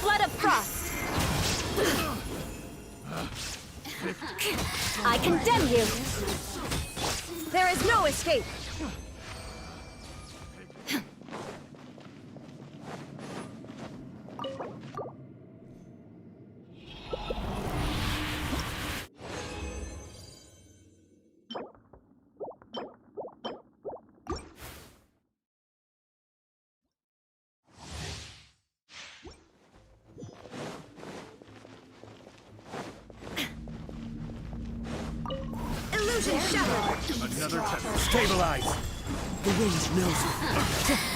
flood of frost! I condemn you! There is no escape! Illusion shattered! Another test. Stabilize! The wind knows me.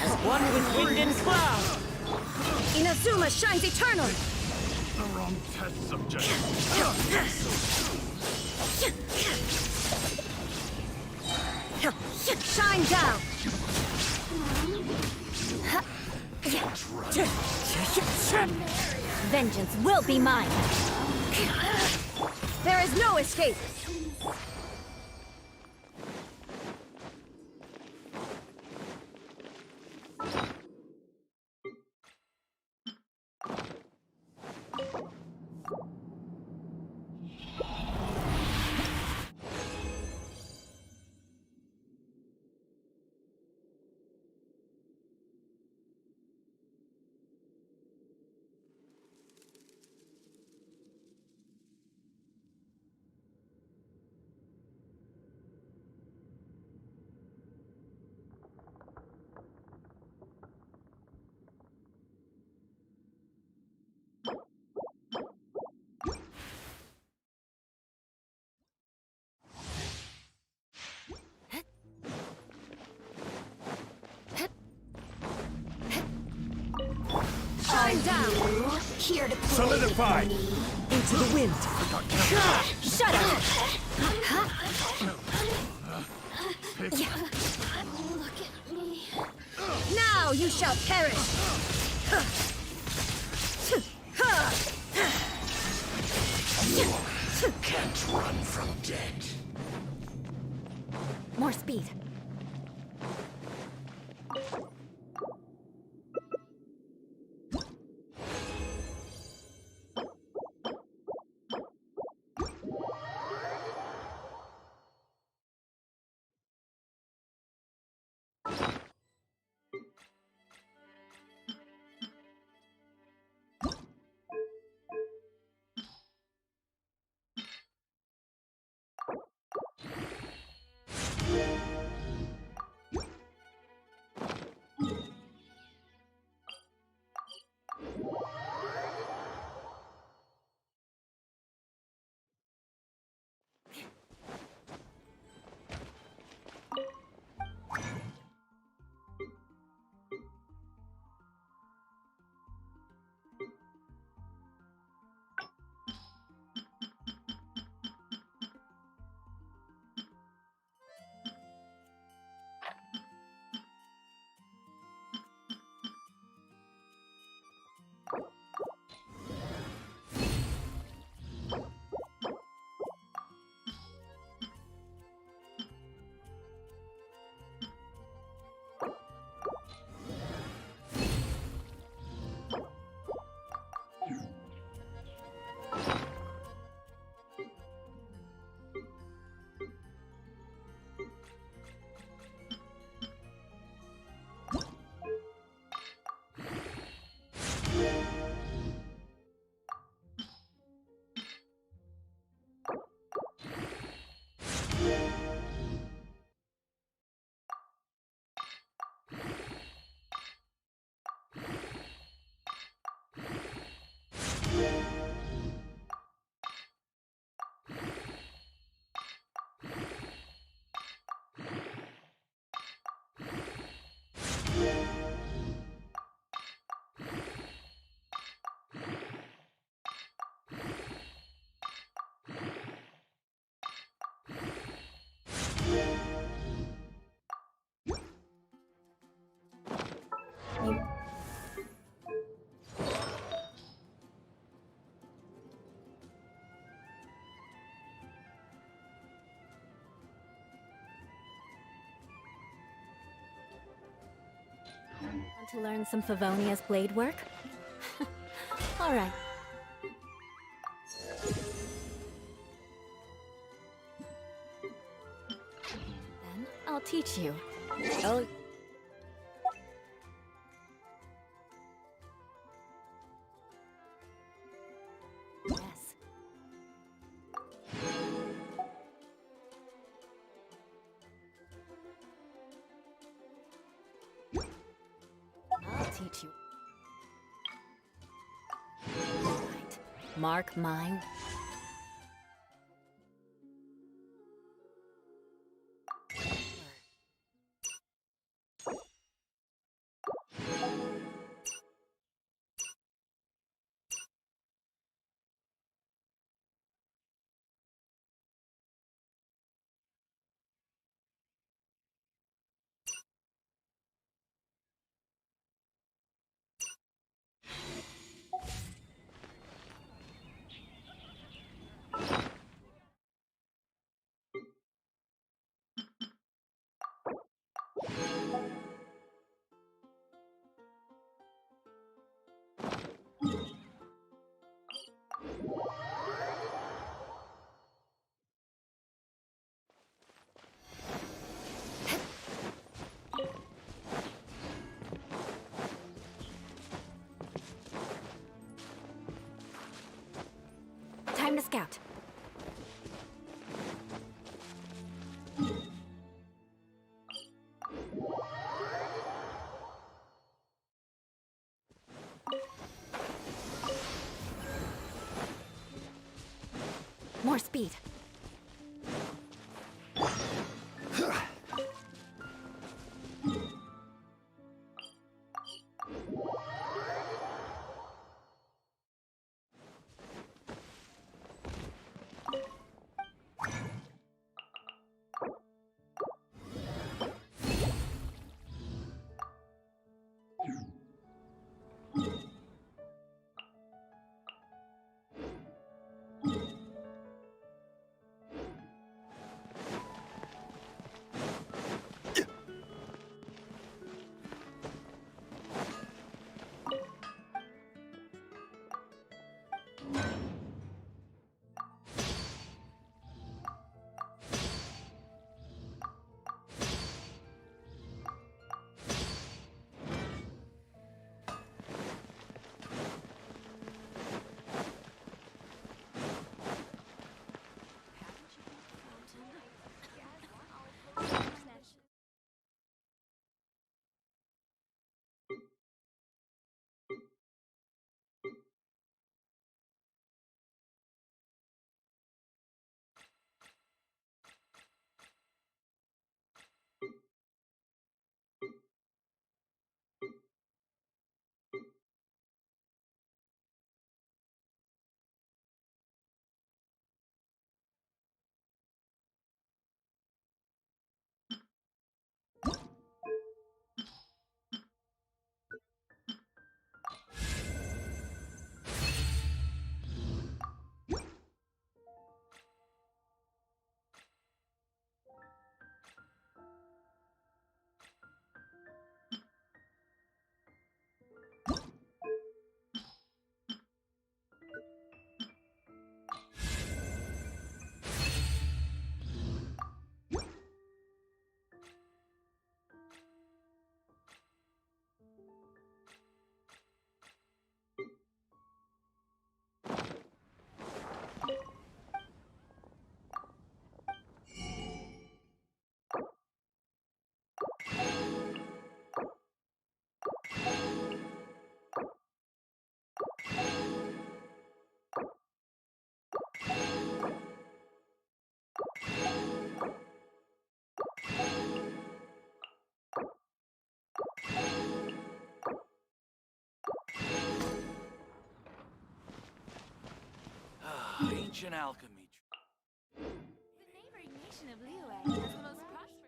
As one with wind and cloud! Inazuma shines eternal! The wrong test subject. Shine down! Vengeance will be mine! There is no escape! Shine down! Here to play Solidify! with me. Into the wind! Shut up! Look at me. Now you shall perish! Can't run from dead. More speed. Want to learn some Favonia's blade work? All right. Then I'll teach you. Oh, Yes. I'll teach you. Right. Mark my... Time to scout. More speed. Ancient alchemy. The neighboring nation of Liyue has the most prosperous.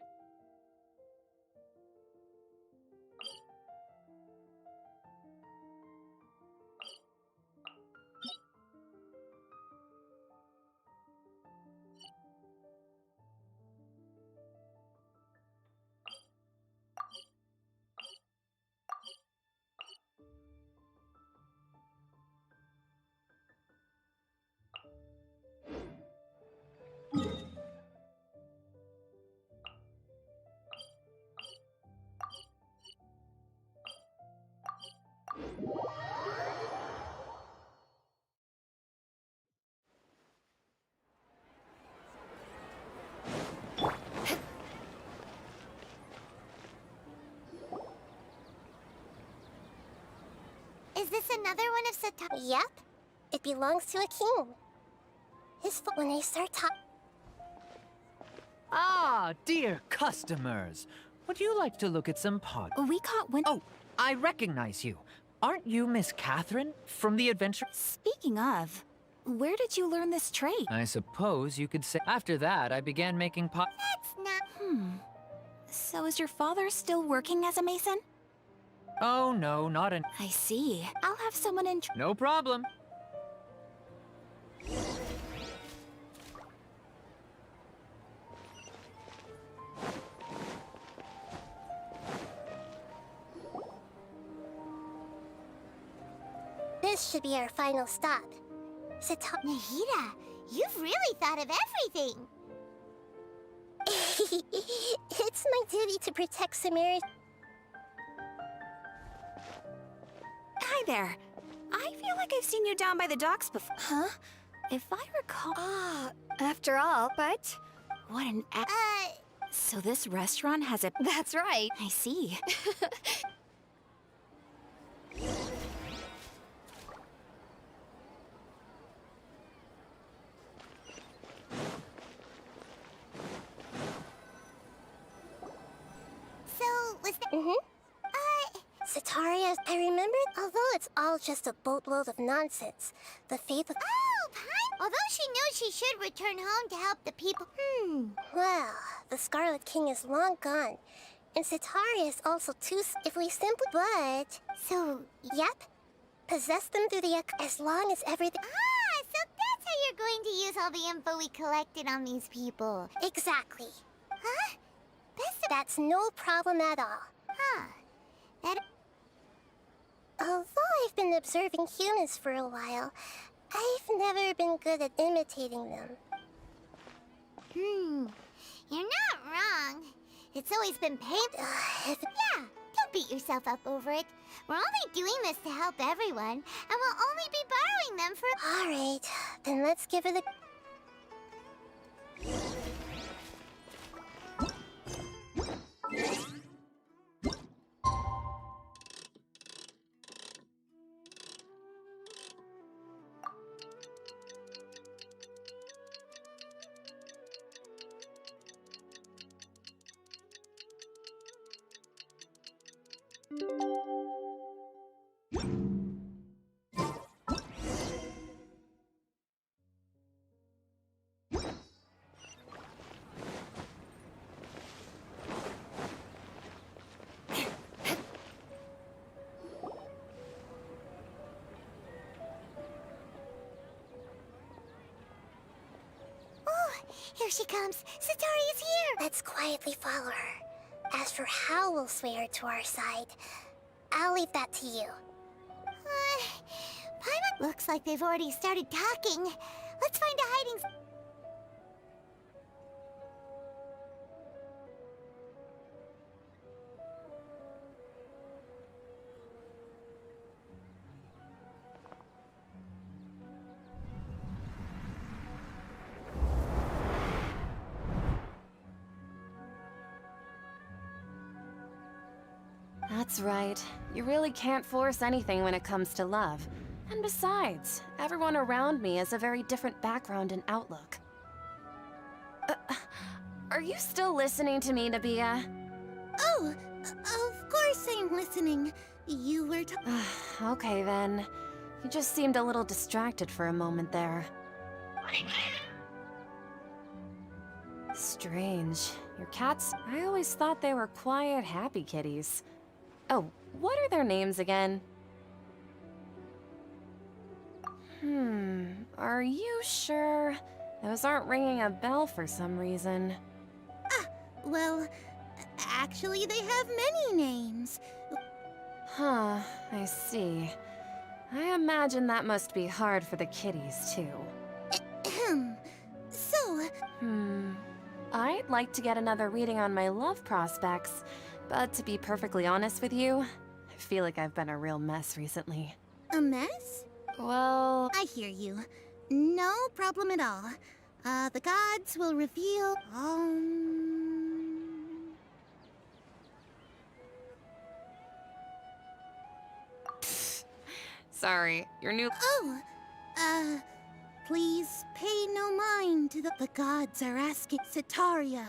another one of Sata? Yep. It belongs to a king. His when I start talking. Ah, dear customers. Would you like to look at some pod? We caught wind. Oh, I recognize you. Aren't you Miss Catherine from the adventure? Speaking of, where did you learn this trait? I suppose you could say. After that, I began making pot. That's not. So is your father still working as a mason? Oh, no, not an. I see. I'll have someone in. No problem. This should be our final stop. Sata. Nahida, you've really thought of everything. It's my duty to protect Sumeru. Hi there. I feel like I've seen you down by the docks before. Huh? If I recall. After all, but what an. So this restaurant has a. That's right. I see. So, was that... Sataria, I remember, although it's all just a boatload of nonsense, the faith of... Oh, Pine! Although she knew she should return home to help the people... Well, the Scarlet King is long gone, and Sataria is also too... If we simply... But... So, yep. Possess them through the... As long as everything... So that's how you're going to use all the info we collected on these people. Exactly. Huh? That's no problem at all. That... Although I've been observing humans for a while, I've never been good at imitating them. You're not wrong. It's always been painful. Yeah, don't beat yourself up over it. We're only doing this to help everyone, and we'll only be borrowing them for... All right, then let's give it a... Here she comes! Satari's here! Let's quietly follow her. As for how we'll sway her to our side, I'll leave that to you. Paimon looks like they've already started talking. Let's find a hiding... That's right. You really can't force anything when it comes to love. And besides, everyone around me has a very different background and outlook. Are you still listening to me, Nabia? Oh, of course I'm listening. You were Okay then. You just seemed a little distracted for a moment there. Strange. Your cats? I always thought they were quiet, happy kitties. Oh, what are their names again? Are you sure? Those aren't ringing a bell for some reason. Well, actually they have many names. Huh, I see. I imagine that must be hard for the kitties, too. So... I'd like to get another reading on my love prospects, but to be perfectly honest with you, I feel like I've been a real mess recently. A mess? Well... I hear you. No problem at all. The gods will reveal... Sorry, your new- Oh, please pay no mind to the gods are asking Sitaria,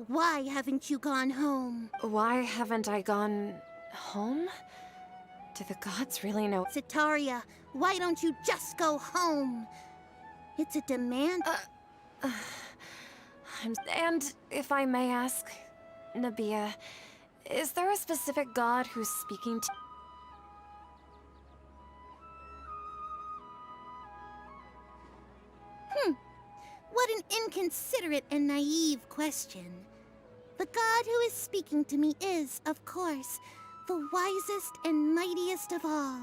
why haven't you gone home? Why haven't I gone... home? Do the gods really know? Sitaria, why don't you just go home? It's a demand. And if I may ask, Nabia, is there a specific god who's speaking to... What an inconsiderate and naive question. The god who is speaking to me is, of course, the wisest and mightiest of all,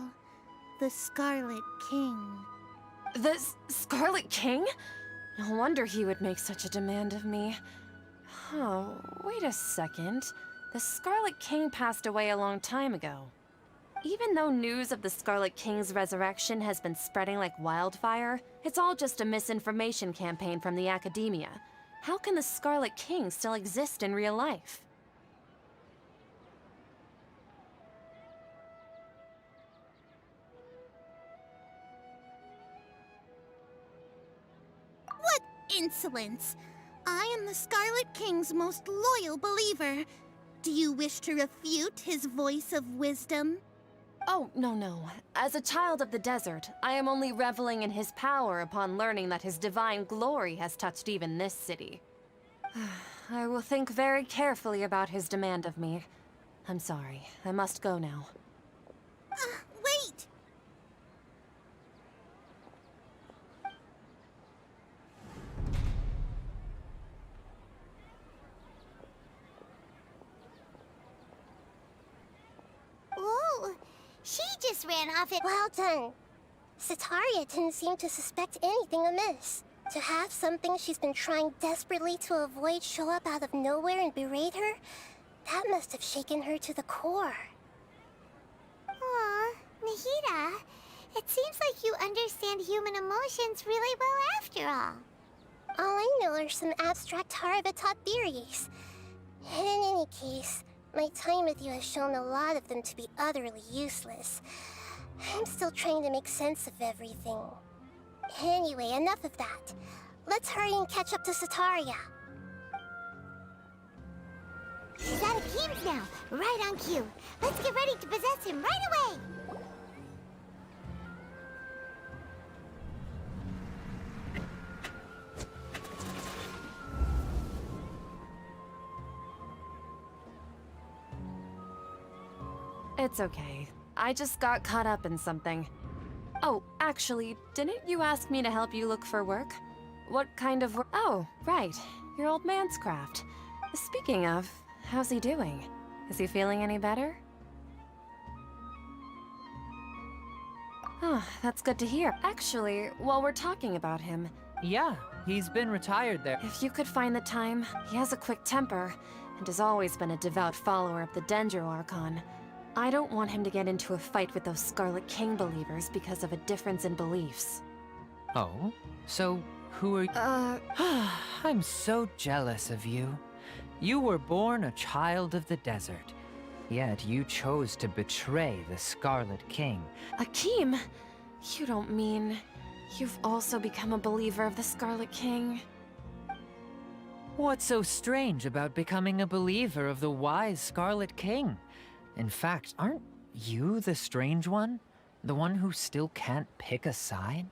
the Scarlet King. The Scarlet King? No wonder he would make such a demand of me. Oh, wait a second. The Scarlet King passed away a long time ago. Even though news of the Scarlet King's resurrection has been spreading like wildfire, it's all just a misinformation campaign from the academia. How can the Scarlet King still exist in real life? What insolence! I am the Scarlet King's most loyal believer. Do you wish to refute his voice of wisdom? Oh, no. As a child of the desert, I am only reveling in his power upon learning that his divine glory has touched even this city. I will think very carefully about his demand of me. I'm sorry, I must go now. Wait! Ooh, she just ran off it. Well done. Sitaria didn't seem to suspect anything amiss. To have something she's been trying desperately to avoid show up out of nowhere and berate her, that must have shaken her to the core. Aw, Nahida, it seems like you understand human emotions really well after all. All I know are some abstract Harava-taught theories. And in any case, my time with you has shown a lot of them to be utterly useless. I'm still trying to make sense of everything. Anyway, enough of that. Let's hurry and catch up to Sitaria. He's out of games now, right on cue. Let's get ready to possess him right away. It's okay. I just got caught up in something. Oh, actually, didn't you ask me to help you look for work? What kind of work? Oh, right. Your old man's craft. Speaking of, how's he doing? Is he feeling any better? Oh, that's good to hear. Actually, while we're talking about him, Yeah, he's been retired there. if you could find the time, he has a quick temper, and has always been a devout follower of the Dendro Archon. I don't want him to get into a fight with those Scarlet King believers because of a difference in beliefs. Oh? So, who are you? I'm so jealous of you. You were born a child of the desert, yet you chose to betray the Scarlet King. Akeem, you don't mean you've also become a believer of the Scarlet King? What's so strange about becoming a believer of the wise Scarlet King? In fact, aren't you the strange one? The one who still can't pick a side?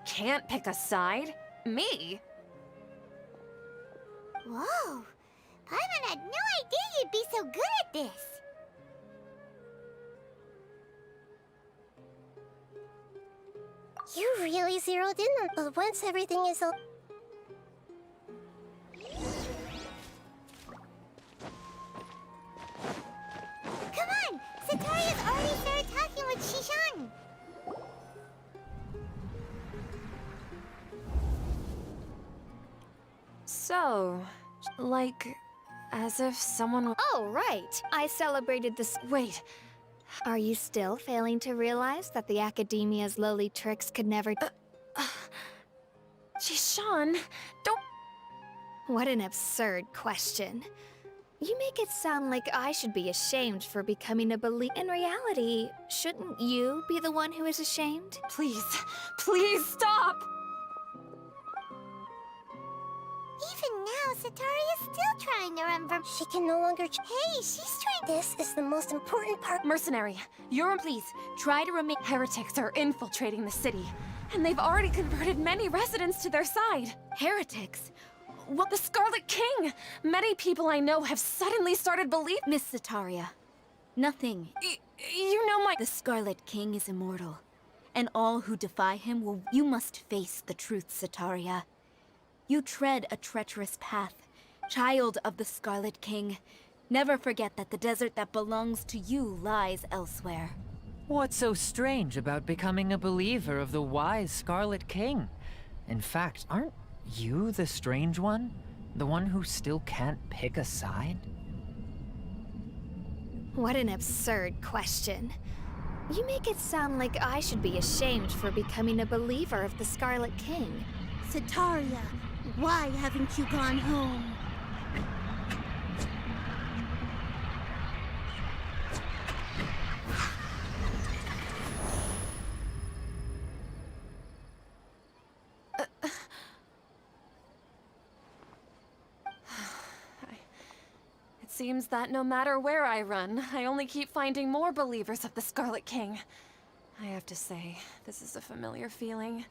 Can't pick a side? Me? Whoa, Paimon had no idea you'd be so good at this. You really zeroed in on, but once everything is all... Come on, Sataria's already started talking with Shishan. So, like, as if someone... Oh, right. I celebrated this. Wait, Are you still failing to realize that the Academia's lowly tricks could never... Jishan, don't... What an absurd question. You make it sound like I should be ashamed for becoming a believer. In reality, shouldn't you be the one who is ashamed? Please, please stop! Even now, Satari is still trying to run from. She can no longer. Hey, she's trying. This is the most important part. Mercenary, you're please try to remain. Heretics are infiltrating the city, and they've already converted many residents to their side. Heretics? What? The Scarlet King! Many people I know have suddenly started believing. Miss Sataria, nothing. You know my. The Scarlet King is immortal, and all who defy him will. You must face the truth, Sataria. You tread a treacherous path, child of the Scarlet King. Never forget that the desert that belongs to you lies elsewhere. What's so strange about becoming a believer of the wise Scarlet King? In fact, aren't you the strange one? The one who still can't pick a side? What an absurd question. You make it sound like I should be ashamed for becoming a believer of the Scarlet King. Sataria, why haven't you gone home? It seems that no matter where I run, I only keep finding more believers of the Scarlet King. I have to say, this is a familiar feeling.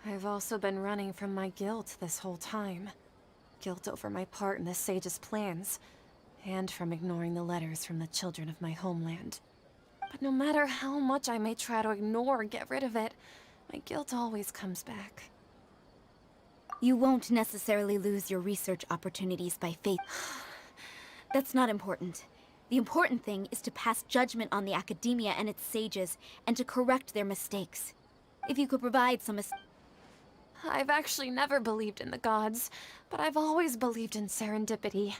I've also been running from my guilt this whole time. Guilt over my part in the Sage's plans, and from ignoring the letters from the children of my homeland. But no matter how much I may try to ignore or get rid of it, my guilt always comes back. You won't necessarily lose your research opportunities by faith. That's not important. The important thing is to pass judgment on the academia and its sages, and to correct their mistakes. If you could provide some I've actually never believed in the gods, but I've always believed in serendipity.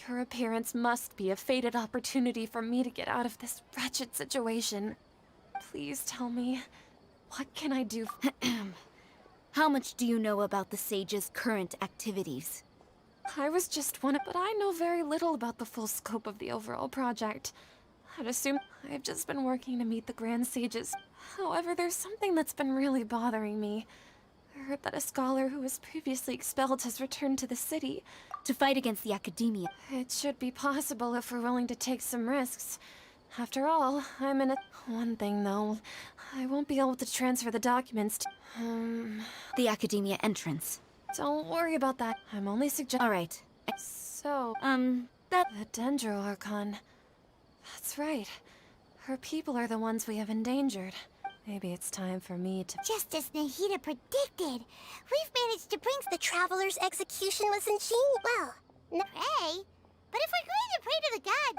Your appearance must be a fated opportunity for me to get out of this wretched situation. Please tell me, what can I do? How much do you know about the sage's current activities? I was just one, but I know very little about the full scope of the overall project. I'd assume I've just been working to meet the Grand Sages. However, there's something that's been really bothering me. I heard that a scholar who was previously expelled has returned to the city. To fight against the academia. It should be possible if we're willing to take some risks. After all, I'm in a... One thing, though. I won't be able to transfer the documents to... The academia entrance. Don't worry about that. I'm only All right. So... that... The Dendro Archon. That's right. Her people are the ones we have endangered. Maybe it's time for me to... Just as Nahida predicted, we've managed to bring The Traveler's execution was ingenious. Well, pray. But if we're going to pray to the god,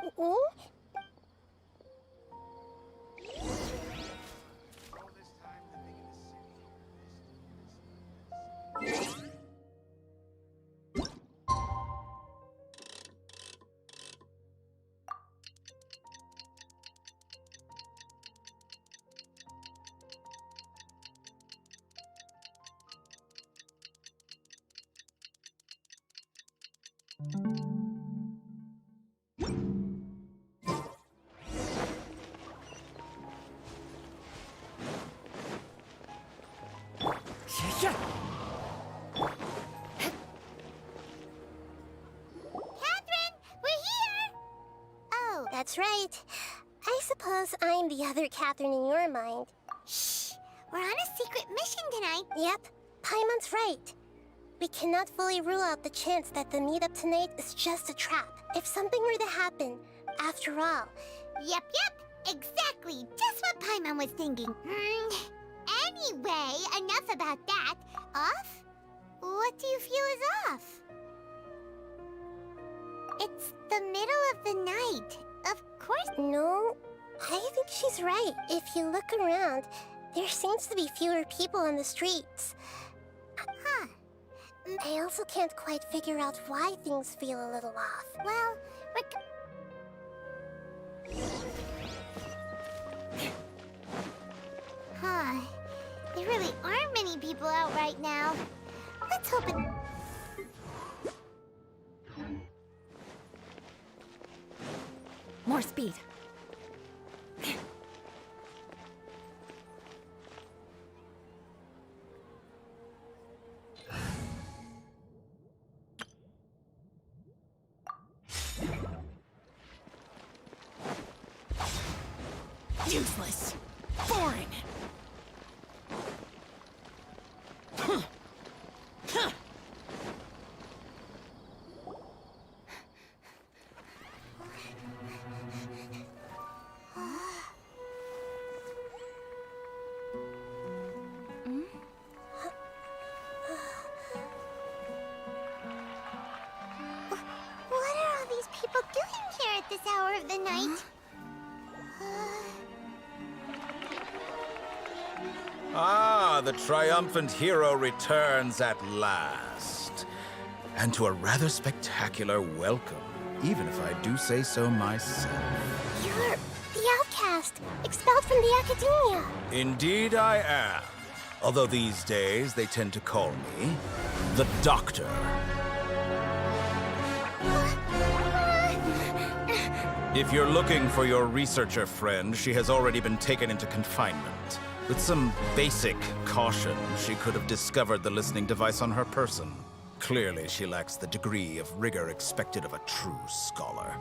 Catherine, we're here! Oh, that's right. I suppose I'm the other Catherine in your mind. shh. We're on a secret mission tonight. Yep, Paimon's right. We cannot fully rule out the chance that the meetup tonight is just a trap. If something were to happen, after all. Yep. Exactly. Just what Paimon was thinking. Anyway, enough about that. Off? What do you feel is off? It's the middle of the night. Of course. No, I think she's right. If you look around, there seems to be fewer people on the streets. Huh. I also can't quite figure out why things feel a little off. Well, Huh. There really aren't many people out right now. Let's hope it... more speed. Useless. Boring. What are all these people doing here at this hour of the night? Ah, the triumphant hero returns at last. And to a rather spectacular welcome, even if I do say so myself. You're the outcast, expelled from the academia. Indeed I am. Although these days they tend to call me the Doctor. If you're looking for your researcher friend, she has already been taken into confinement. With some basic caution, she could have discovered the listening device on her person. Clearly, she lacks the degree of rigor expected of a true scholar.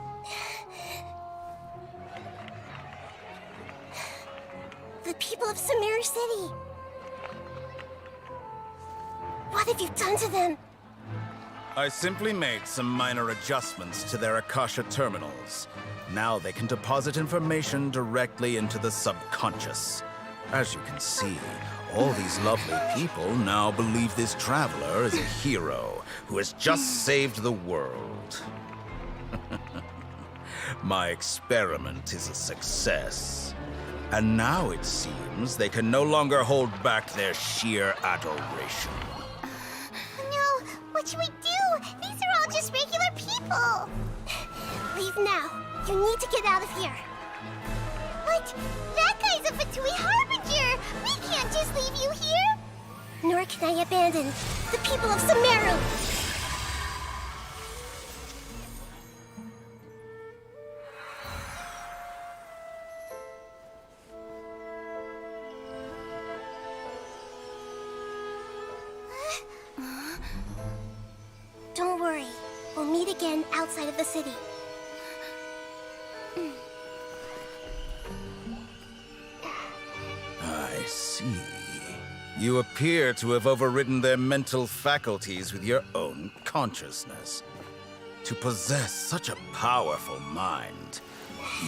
The people of Sumeru City. What have you done to them? I simply made some minor adjustments to their Akasha terminals. Now they can deposit information directly into the subconscious. As you can see, all these lovely people now believe this traveler is a hero who has just saved the world. My experiment is a success. And now it seems they can no longer hold back their sheer adoration. No, what should we do? These are all just regular people. Leave now. You need to get out of here. But that guy's a Fatui Harbinger. We can't just leave you here. Nor can I abandon the people of Sumeru. Don't worry. We'll meet again outside of the city. I see. You appear to have overridden their mental faculties with your own consciousness. To possess such a powerful mind,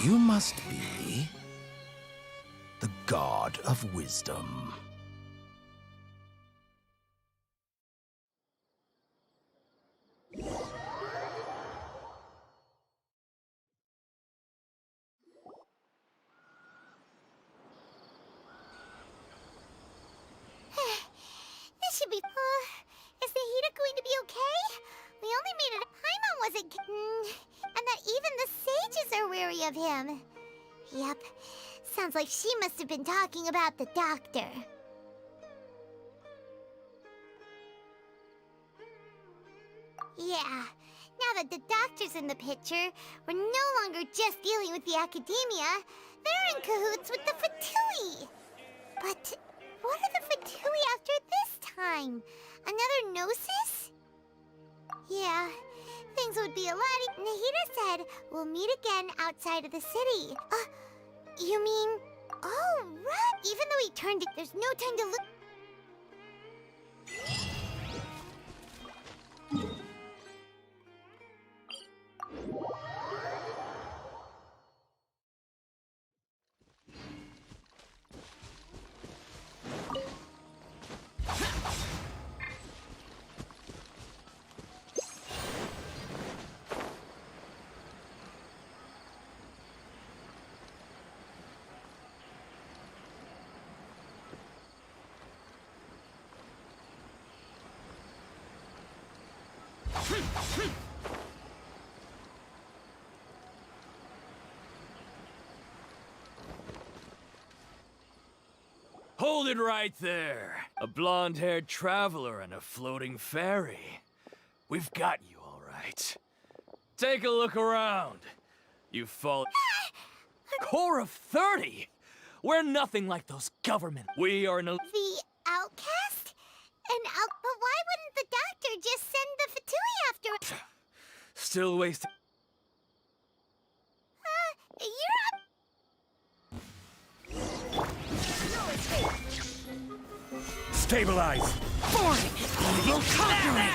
you must be the god of wisdom. This should be... is the heater going to be okay? We only made it... Paimon wasn't... and that even the sages are wary of him. Yep. Sounds like she must have been talking about the doctor. Yeah. Now that the doctor's in the picture, we're no longer just dealing with the academia. They're in cahoots with the Fatui. But what are the Fatui after this time? Another Gnosis? Yeah, things would be a lot. Nahida said we'll meet again outside of the city. You mean... Oh, right. Even though he turned it, there's no time to look... Hold it right there. A blonde-haired traveler and a floating fairy. We've got you all right. Take a look around. You fall. Core of 30? We're nothing like those government. We are no. The outcast? But why wouldn't the doctor just send the Fatui after? Still wasting. You're Stabilize! Boring! Evil conquering!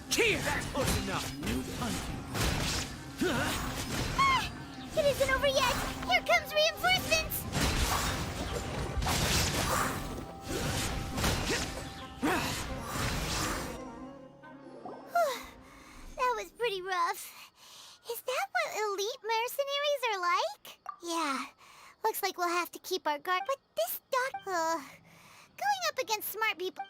Here! That's close enough. It isn't over yet! Here comes reinforcements! That was pretty rough. Is that what elite mercenaries are like? Yeah. Looks like we'll have to keep our guard. But this going up against smart people.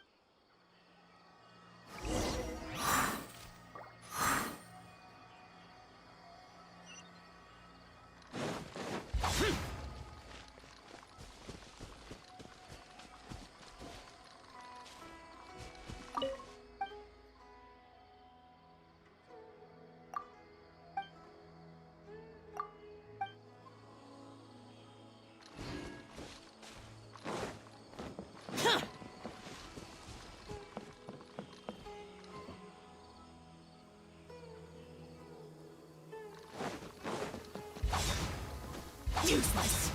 Useless!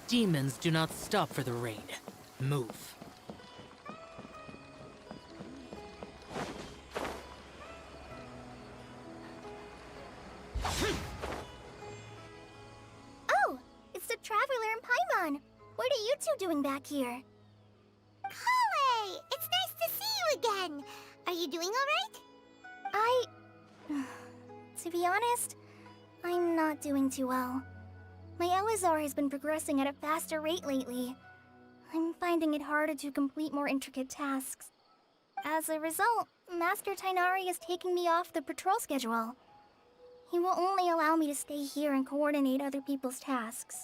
Demons do not stop for the rain. Move. Oh, it's the Traveler and Paimon. What are you two doing back here? Kale! It's nice to see you again. Are you doing all right? To be honest, I'm not doing too well. My Elazar has been progressing at a faster rate lately. I'm finding it harder to complete more intricate tasks. As a result, Master Tainari is taking me off the patrol schedule. He will only allow me to stay here and coordinate other people's tasks.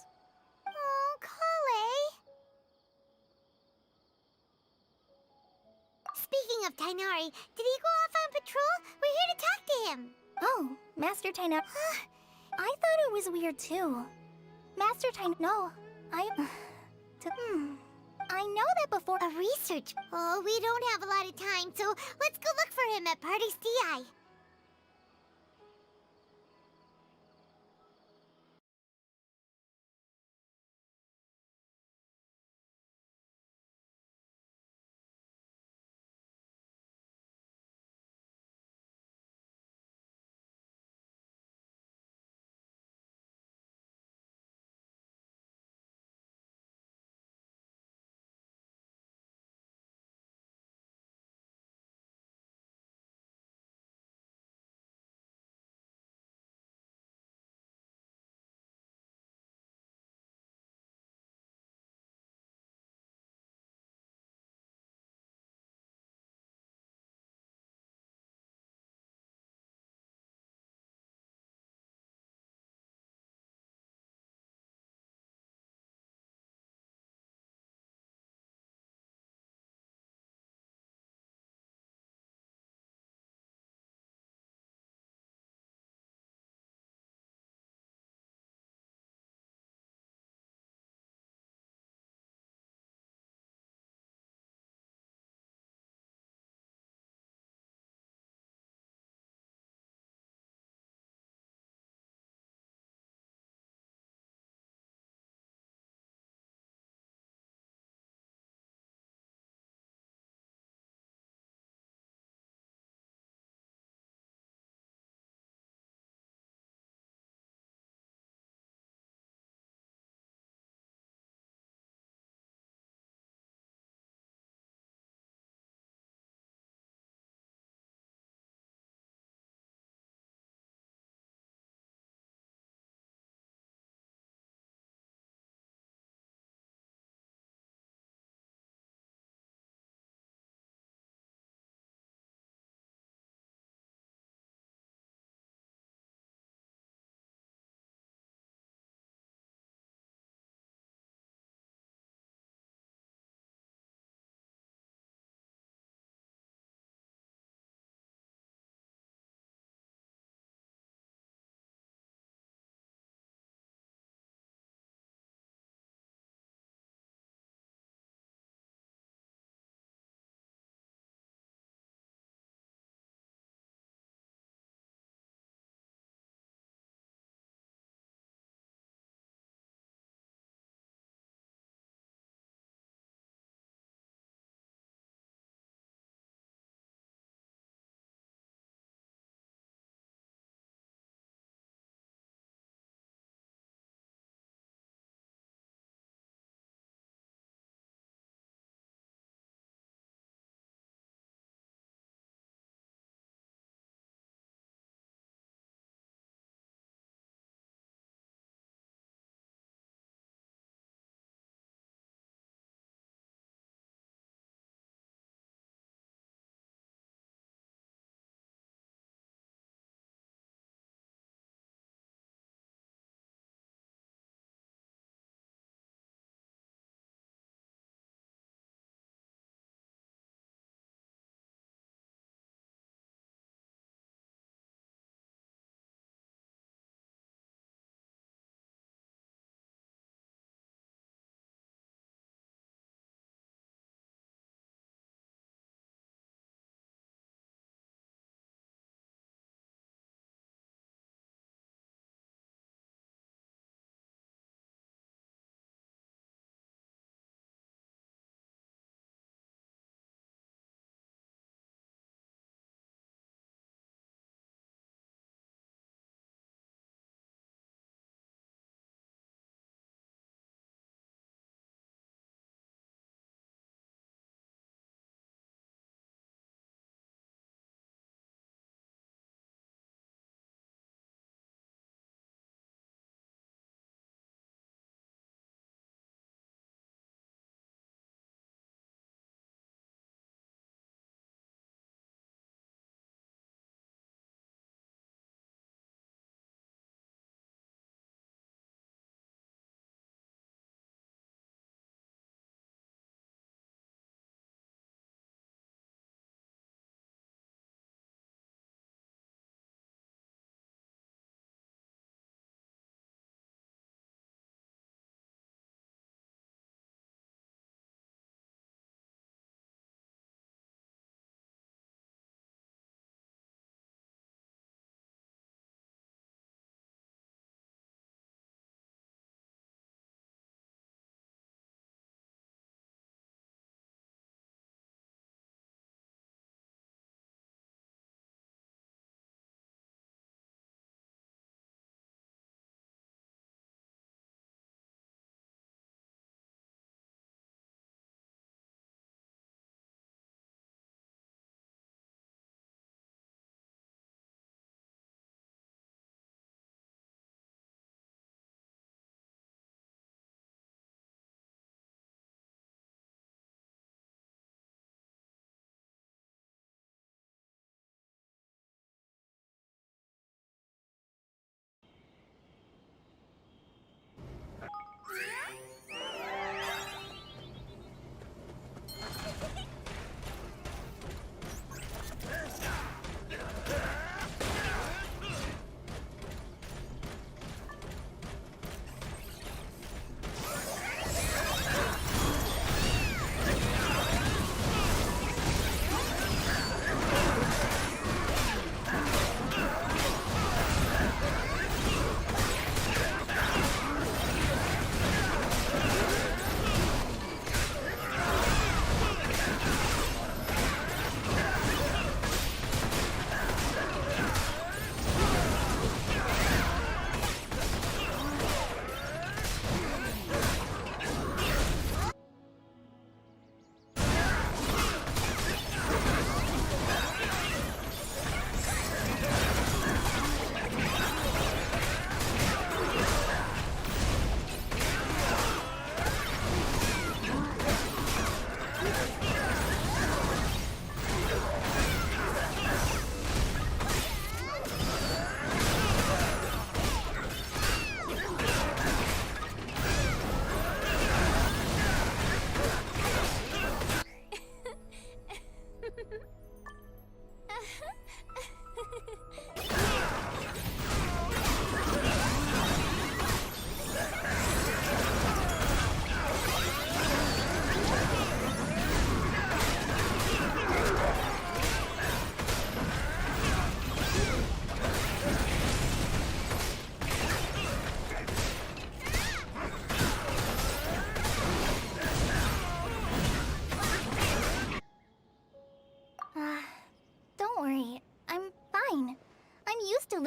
Oh, Kale! Speaking of Tainari, did he go off on patrol? We're here to talk to him. Oh, Master Tainari. I thought it was weird too. Master Tainari. No, I know that before. A research. Oh, we don't have a lot of time, so let's go look for him at Party's DI.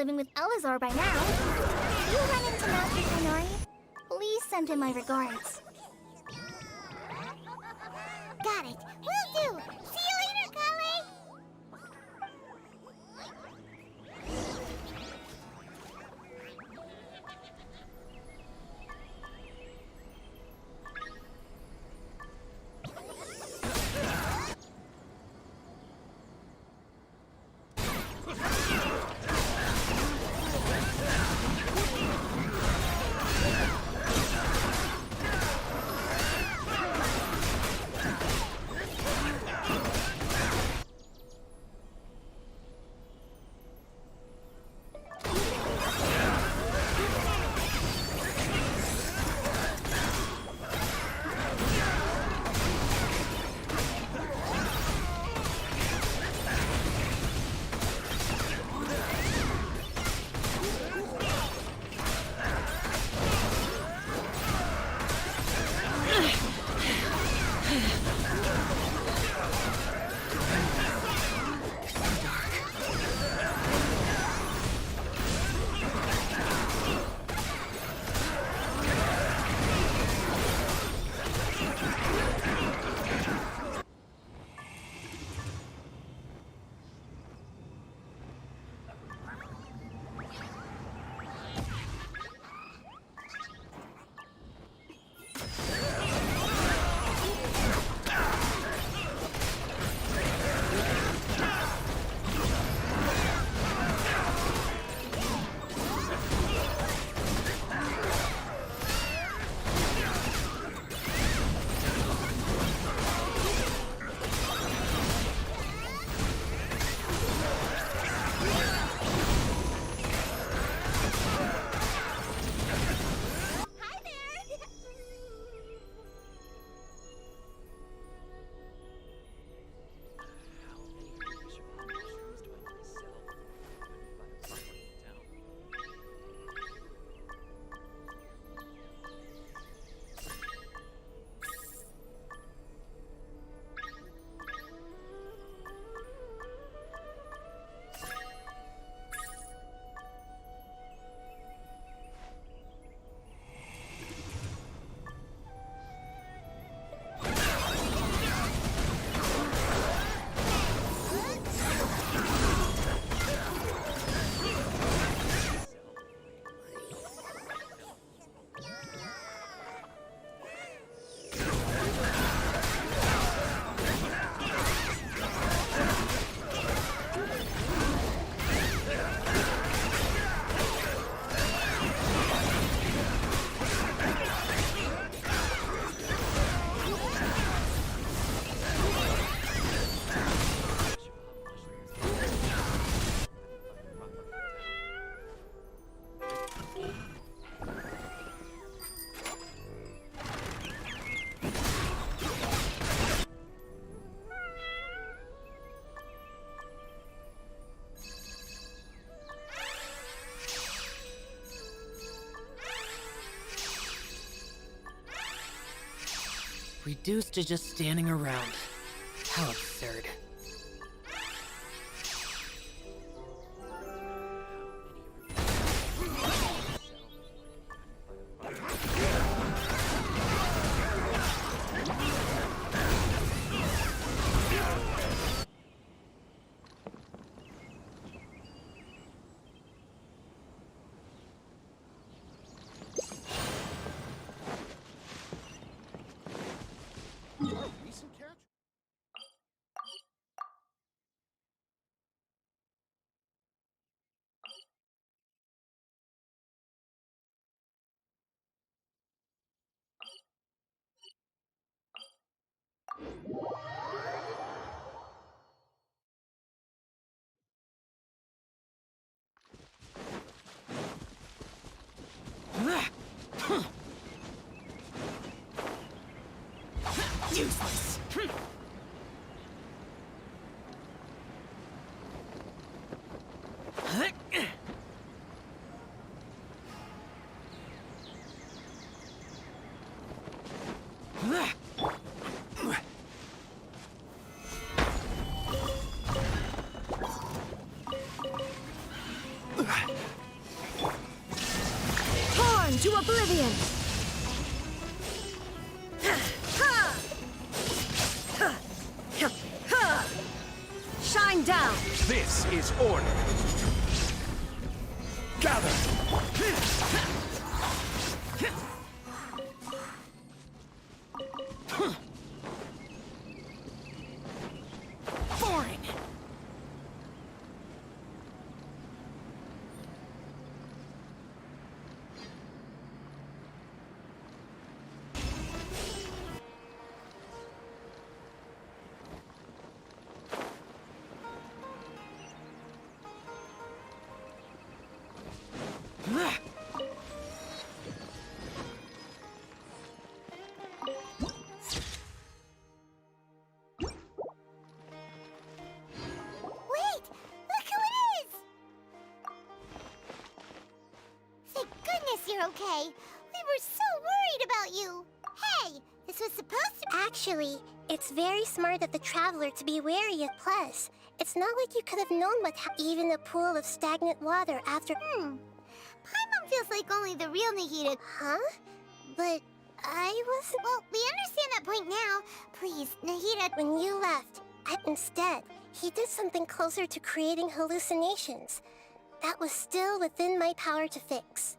living with Elazar by now. If you run into Master Kanori, please send him my regards. Got it. Will do. See you later, Kale. Reduced to just standing around. How absurd. Useless. oblivion! Shine down! This is order. Gather. Boring! Wait! Look who it is! Thank goodness you're okay. We were so worried about you. Hey, this was supposed to... Actually, it's very smart of the traveler to be wary of Plus. It's not like you could have known what even a pool of stagnant water after... Paimon feels like only the real Nahida... Huh? But I wasn't... Well, we understand that point now. Please, Nahida... When you left, instead, he did something closer to creating hallucinations. That was still within my power to fix.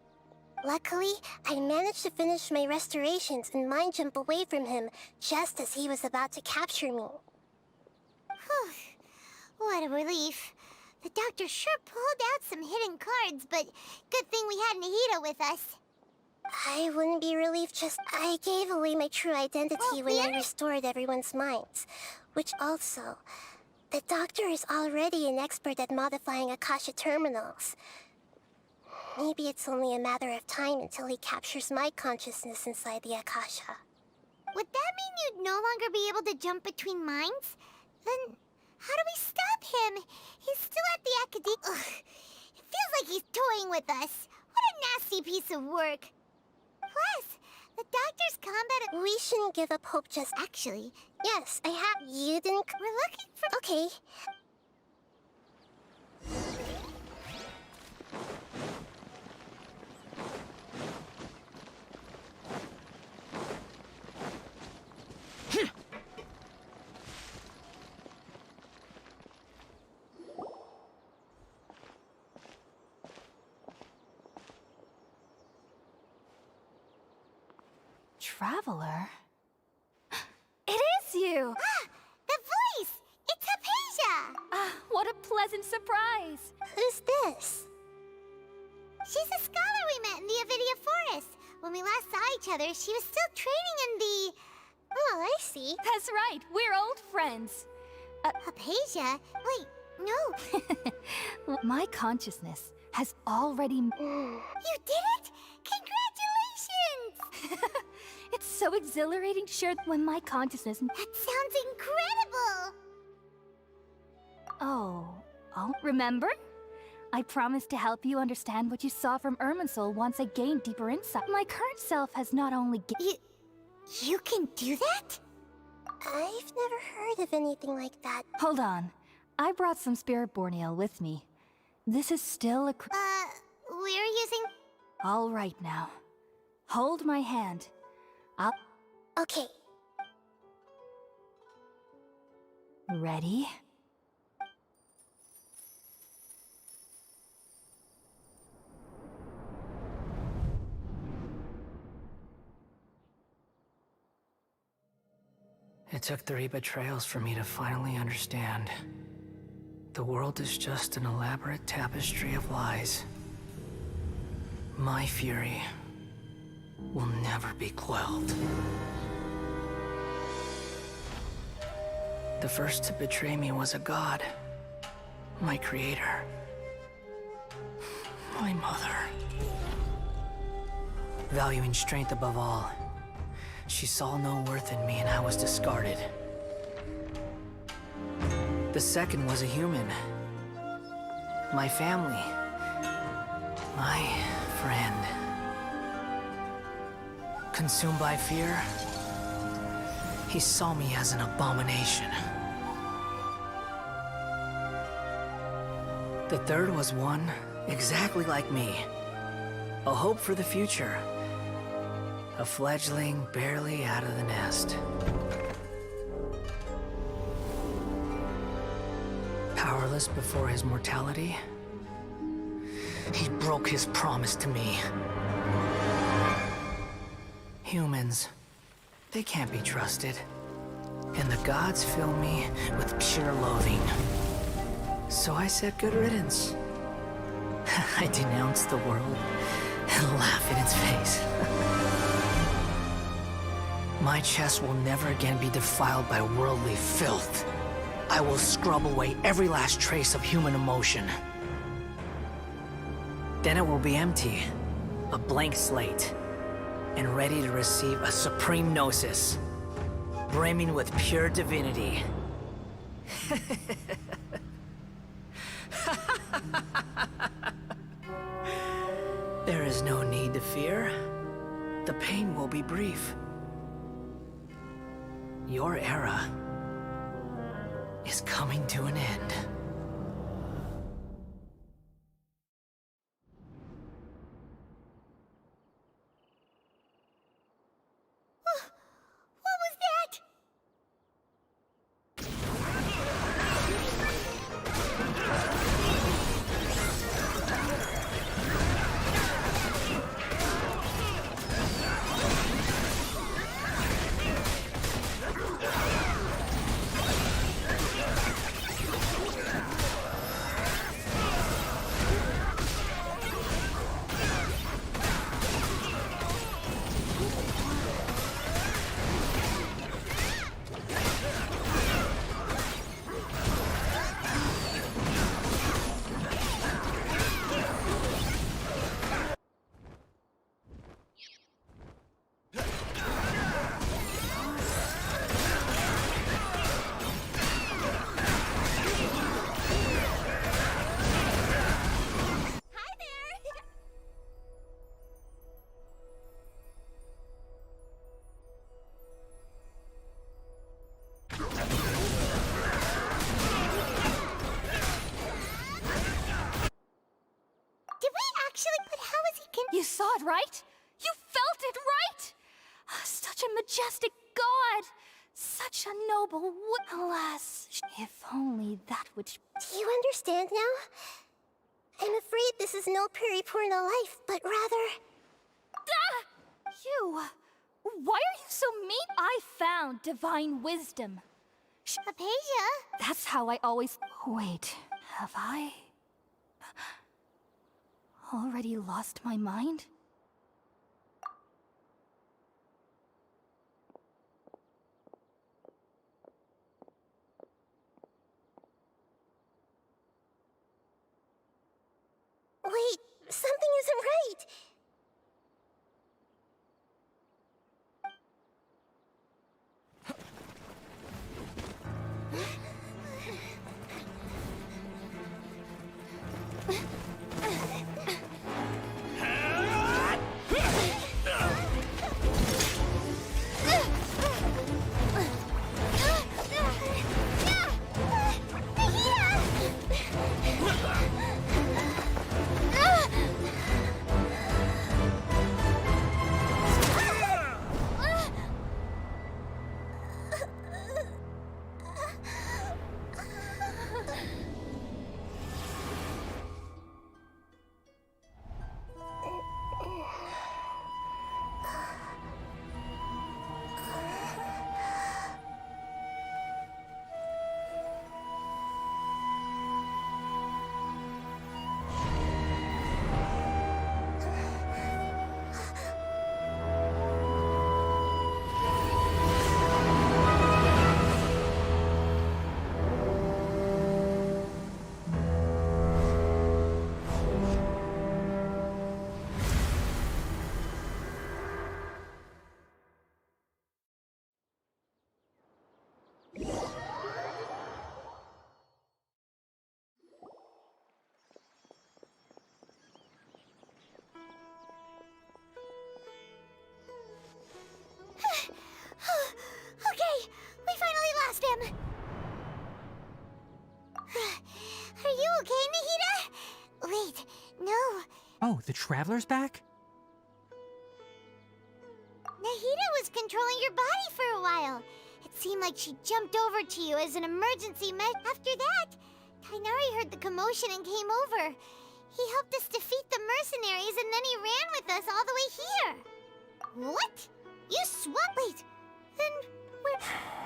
Luckily, I managed to finish my restorations and mind jump away from him just as he was about to capture me. What a relief. The doctor sure pulled out some hidden cards, but good thing we had Nahida with us. I wouldn't be relieved, just I gave away my true identity Well, when I restored everyone's minds. Which also, the doctor is already an expert at modifying Akasha terminals. Maybe it's only a matter of time until he captures my consciousness inside the Akasha. Would that mean you'd no longer be able to jump between minds? Then how do we stop him? He's still at the academy. It feels like he's toying with us. What a nasty piece of work. Plus, the doctor's combat... We shouldn't give up hope just... Actually... Yes, I have... You didn't... We're looking for... Okay. Traveler? It is you! The voice! It's Hypatia! Ah, what a pleasant surprise! Who's this? She's a scholar we met in the Avidia Forest. When we last saw each other, she was still training in the... Oh, I see. That's right, we're old friends. Hypatia? Wait, no. My consciousness has already... You did it? Congratulations! It's so exhilarating to share when my consciousness... That sounds incredible! Oh, remember? I promised to help you understand what you saw from Irminsul once I gained deeper insight. My current self has not only... You can do that? I've never heard of anything like that. Hold on. I brought some Spirit Borneo with me. This is still a... We're using... All right now. Hold my hand. Okay. Ready? It took 3 betrayals for me to finally understand. The world is just an elaborate tapestry of lies. My fury will never be quelled. The first to betray me was a god. My creator. My mother. Valuing strength above all, she saw no worth in me and I was discarded. The second was a human. My family. My friend. Consumed by fear, he saw me as an abomination. The third was one exactly like me. A hope for the future, A fledgling barely out of the nest. Powerless before his mortality, he broke his promise to me. Humans, they can't be trusted. And the gods fill me with pure loathing. So I said good riddance. I denounce the world and laugh in its face. My chest will never again be defiled by worldly filth. I will scrub away every last trace of human emotion. Then it will be empty, a blank slate, and ready to receive a supreme gnosis, brimming with pure divinity. There is no need to fear. The pain will be brief. Your era is coming to an end. What was that? You saw it, right? You felt it, right? Such a majestic god! Such a noble alas, if only that which... Do you understand now? I'm afraid this is no Purna life, but rather... Ah! You... Why are you so mean? I found divine wisdom. Apasia? That's how I always... Wait, have I... already lost my mind? Wait, something isn't right. Okay, we finally lost him. Are you okay, Nahida? Wait, no. Oh, the Traveler's back? controlling your body for a while. It seemed like she jumped over to you as an emergency measure. After that, Tainari heard the commotion and came over. He helped us defeat the mercenaries, and then he ran with us all the way here. What? You swapped? Wait, then where...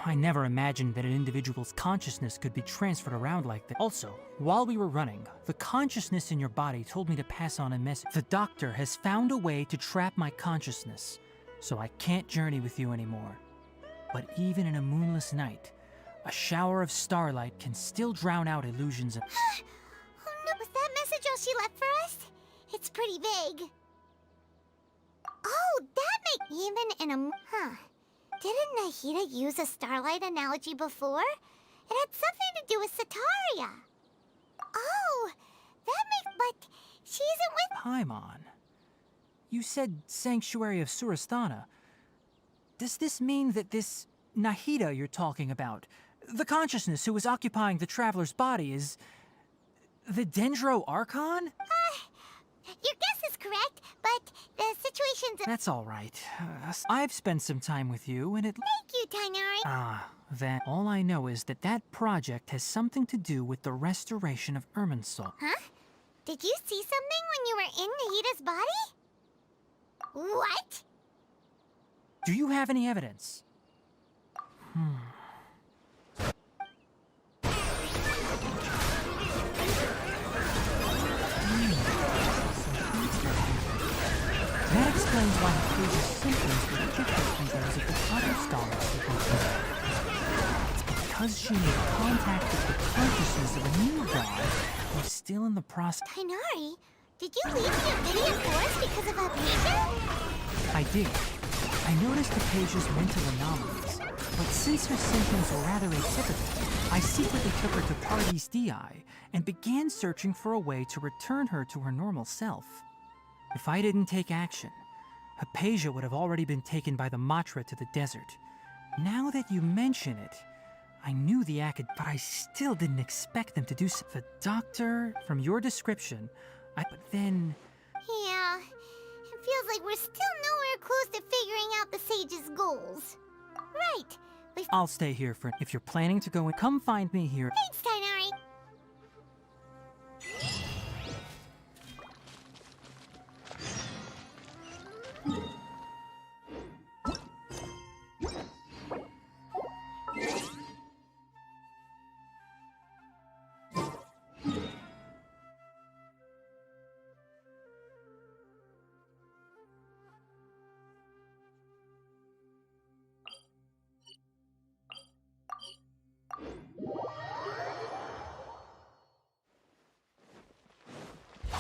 I never imagined that an individual's consciousness could be transferred around like that. Also, while we were running, the consciousness in your body told me to pass on a message. The doctor has found a way to trap my consciousness, so I can't journey with you anymore. But even in a moonless night, a shower of starlight can still drown out illusions of... Oh no, was that message all she left for us? It's pretty vague. Oh, that makes... Even in a... Huh. Didn't Nahida use a starlight analogy before? It had something to do with Sataria. Oh, that makes... But she isn't with... Paimon, you said Sanctuary of Surasthana. Does this mean that this Nahida you're talking about, the consciousness who is occupying the traveler's body, is the Dendro Archon? Your guess is correct, but the situation's... That's all right. I've spent some time with you, and it... Thank you, Tainari. Then all I know is that that project has something to do with the restoration of Irminsul. Huh? Did you see something when you were in Nahida's body? What? Do you have any evidence? That explains why Page's symptoms were different from those of the other scholars who completed. It's because she made contact with the consciousness of a new god who's still in the process. Tainari, did you leave the Avidian Forest because of Hypatia? I did. I noticed Hypatia's mental anomalies, but since her symptoms were rather atypical, I secretly took her to Pardes Dii and began searching for a way to return her to her normal self. If I didn't take action, Hypatia would have already been taken by the Matra to the desert. Now that you mention it, I knew the but I still didn't expect them to do so. The doctor, from your description, but then... Yeah, it feels like we're still nowhere close to figuring out the sage's goals. Right. I'll stay here for... If you're planning to go and come find me here... Thanks, Tainari.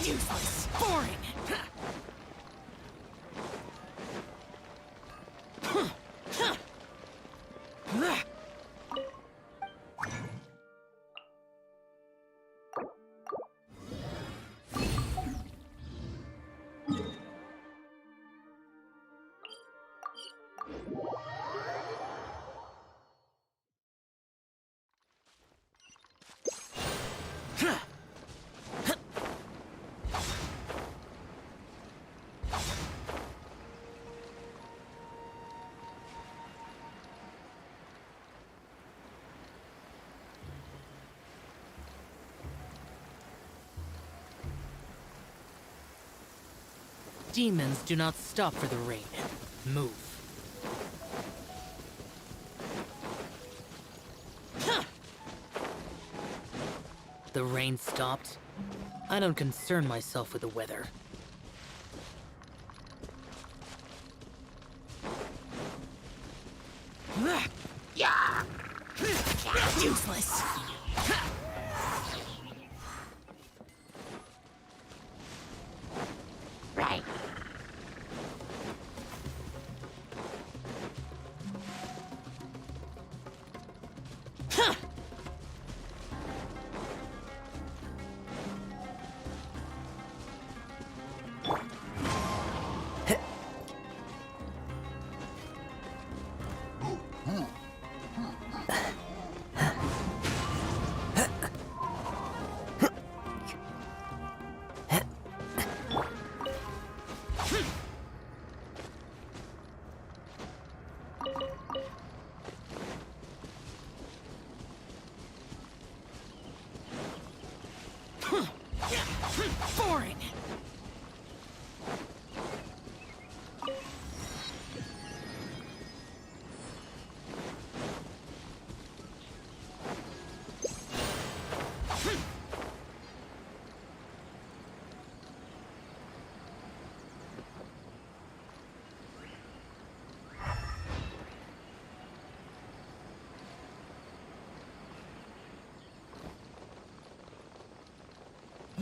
Useless. Boring. Demons do not stop for the rain. Move. The rain stopped. I don't concern myself with the weather. Useless. Right.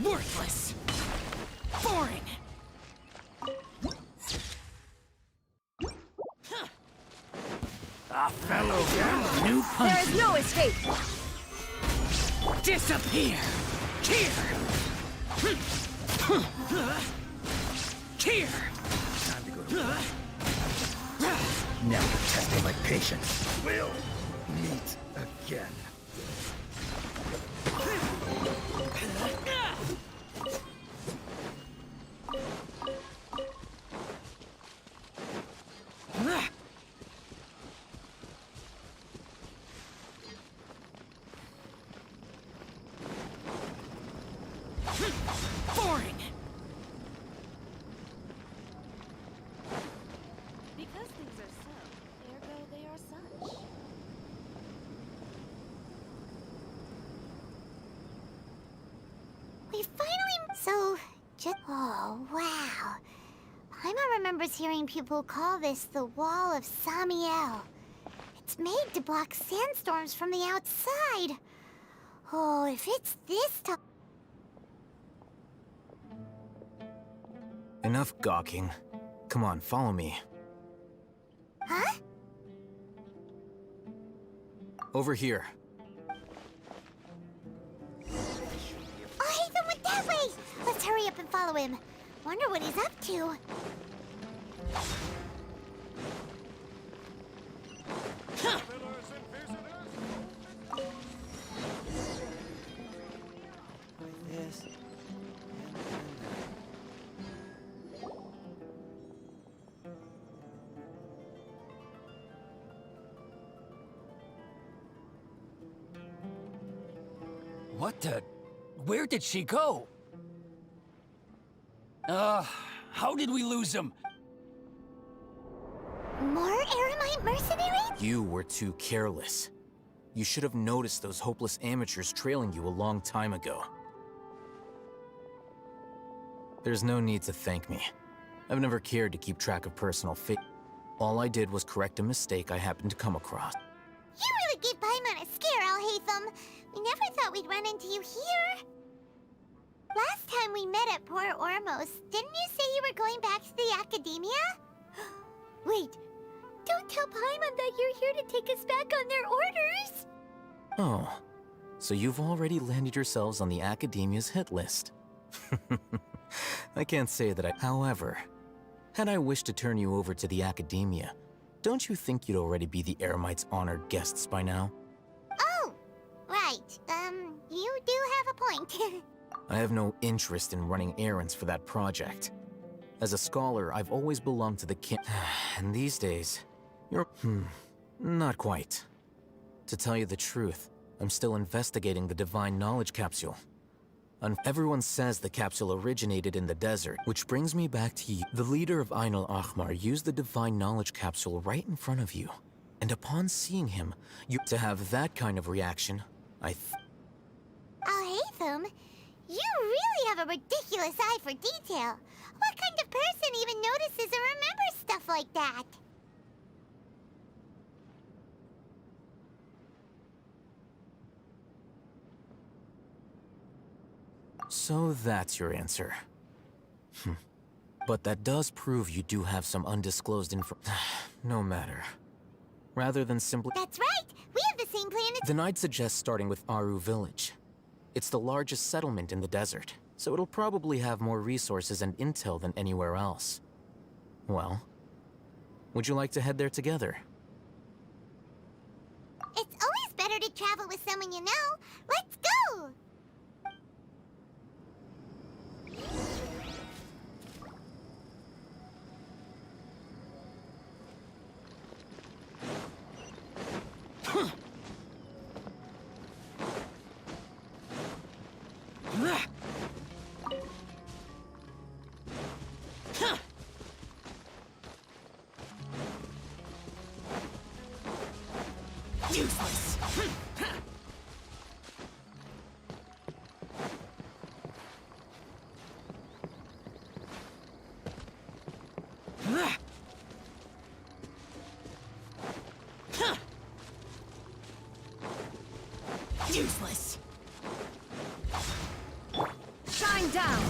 Worthless! Boring! A fellow new punch. There is no escape! Disappear! Here! Here! Time to go to work. Now you're testing my patience. We'll meet again. Boring! Because things are so, ergo they are such. We finally... So, just... Oh, wow. Paimon remembers hearing people call this the Wall of Samiel. It's made to block sandstorms from the outside. Oh, if it's this tough... Enough gawking. Come on, follow me. Huh? Over here. Oh, Hatham went that way! Let's hurry up and follow him. Wonder what he's up to. What the... Where did she go? How did we lose him? More Aramite mercenaries? You were too careless. You should have noticed those hopeless amateurs trailing you a long time ago. There's no need to thank me. I've never cared to keep track of personal fate. All I did was correct a mistake I happened to come across. You really gave Paimon a scare, Al-Hatham. We never thought we'd run into you here. Last time we met at Port Ormos, didn't you say you were going back to the Academia? Wait, don't tell Paimon that you're here to take us back on their orders. Oh, so you've already landed yourselves on the Academia's hit list. I can't say that I... However, had I wished to turn you over to the Academia, don't you think you'd already be the Eremites' honored guests by now? Oh, right. You do have a point. I have no interest in running errands for that project. As a scholar, I've always belonged to the king. And these days, you're... not quite. To tell you the truth, I'm still investigating the Divine Knowledge Capsule. Everyone says the capsule originated in the desert, which brings me back to you. The leader of Ain al-Ahmar used the Divine Knowledge Capsule right in front of you. And upon seeing him, to have that kind of reaction, Al-Hatham, you really have a ridiculous eye for detail. What kind of person even notices or remembers stuff like that? So that's your answer. But that does prove you do have some undisclosed info. No matter. Rather than simply... That's right! We have the same plan as... Then I'd suggest starting with Aru Village. It's the largest settlement in the desert, so it'll probably have more resources and intel than anywhere else. Well, would you like to head there together? It's always better to travel with someone you know. Let's go! Useless! Useless! Shine Going down!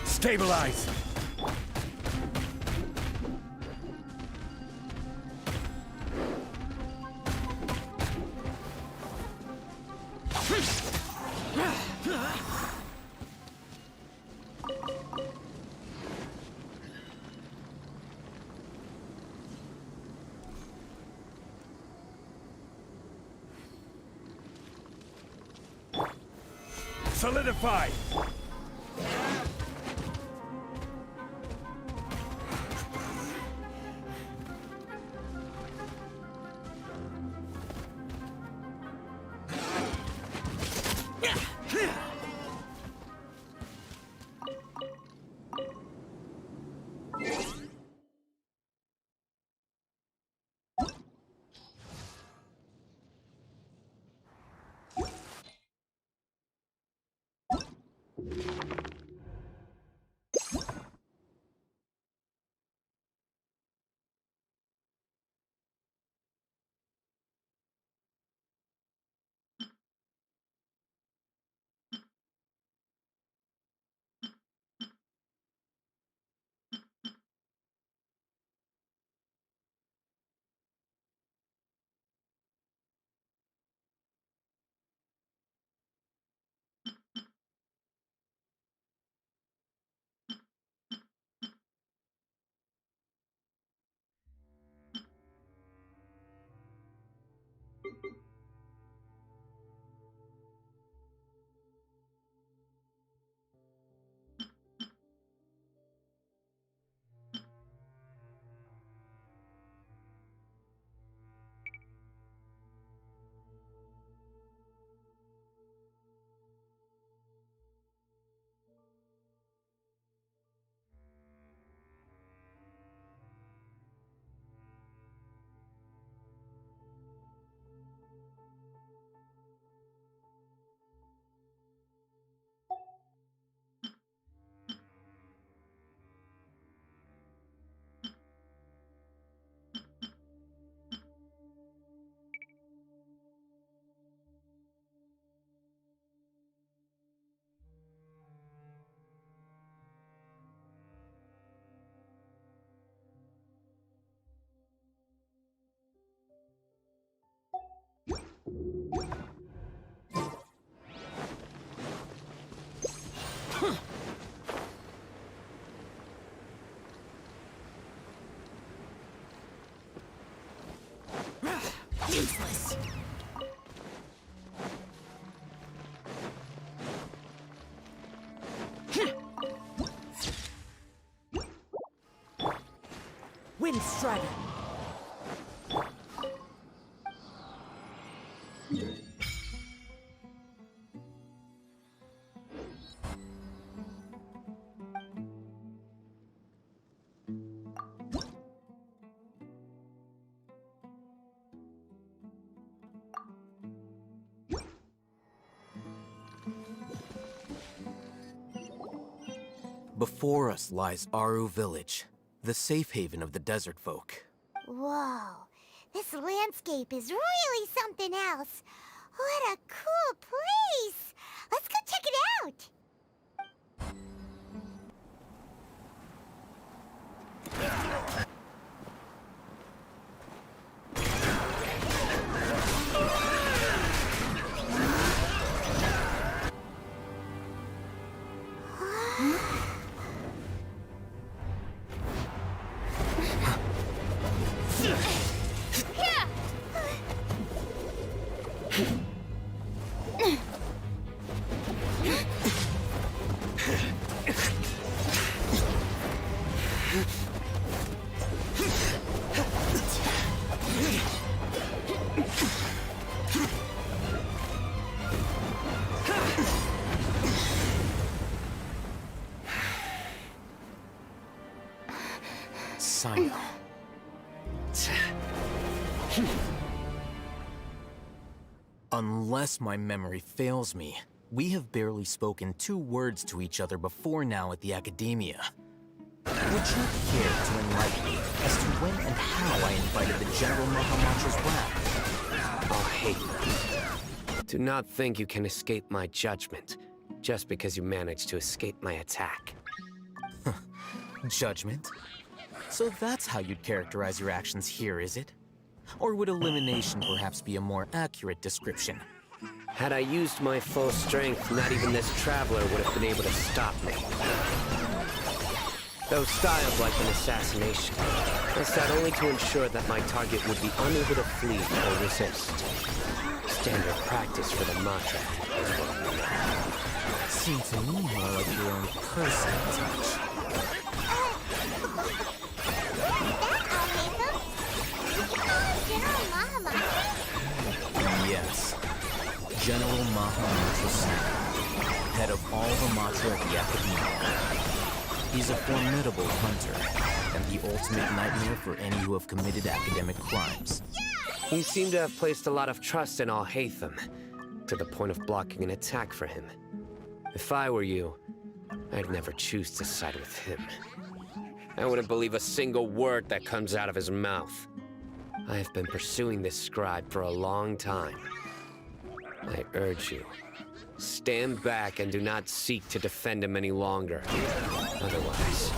Stabilize! Solidify! Useless! Wind Strider! Before us lies Aru Village, the safe haven of the desert folk. Whoa, this landscape is really something else. What a cool place! Let's go check it out! Sino. Unless my memory fails me, we have barely spoken 2 words to each other before now at the Academia. Would you care to enlighten me as to when and how I invited the General Mahamacha's wrath? I'll hate them. Do not think you can escape my judgment, just because you managed to escape my attack. Judgment? So that's how you'd characterize your actions here, is it? Or would elimination perhaps be a more accurate description? Had I used my full strength, not even this traveler would have been able to stop me. Though styled like an assassination, I said only to ensure that my target would be unable to flee or resist. Standard practice for the Matra. Seemed to me more like your own personal touch. Yes. General Mahamudra Sumeru, head of all the Matra at the Academia. He's a formidable hunter, and the ultimate nightmare for any who have committed academic crimes. He seemed to have placed a lot of trust in Al-Haytham, to the point of blocking an attack for him. If I were you, I'd never choose to side with him. I wouldn't believe a single word that comes out of his mouth. I have been pursuing this scribe for a long time. I urge you, stand back and do not seek to defend him any longer. Otherwise,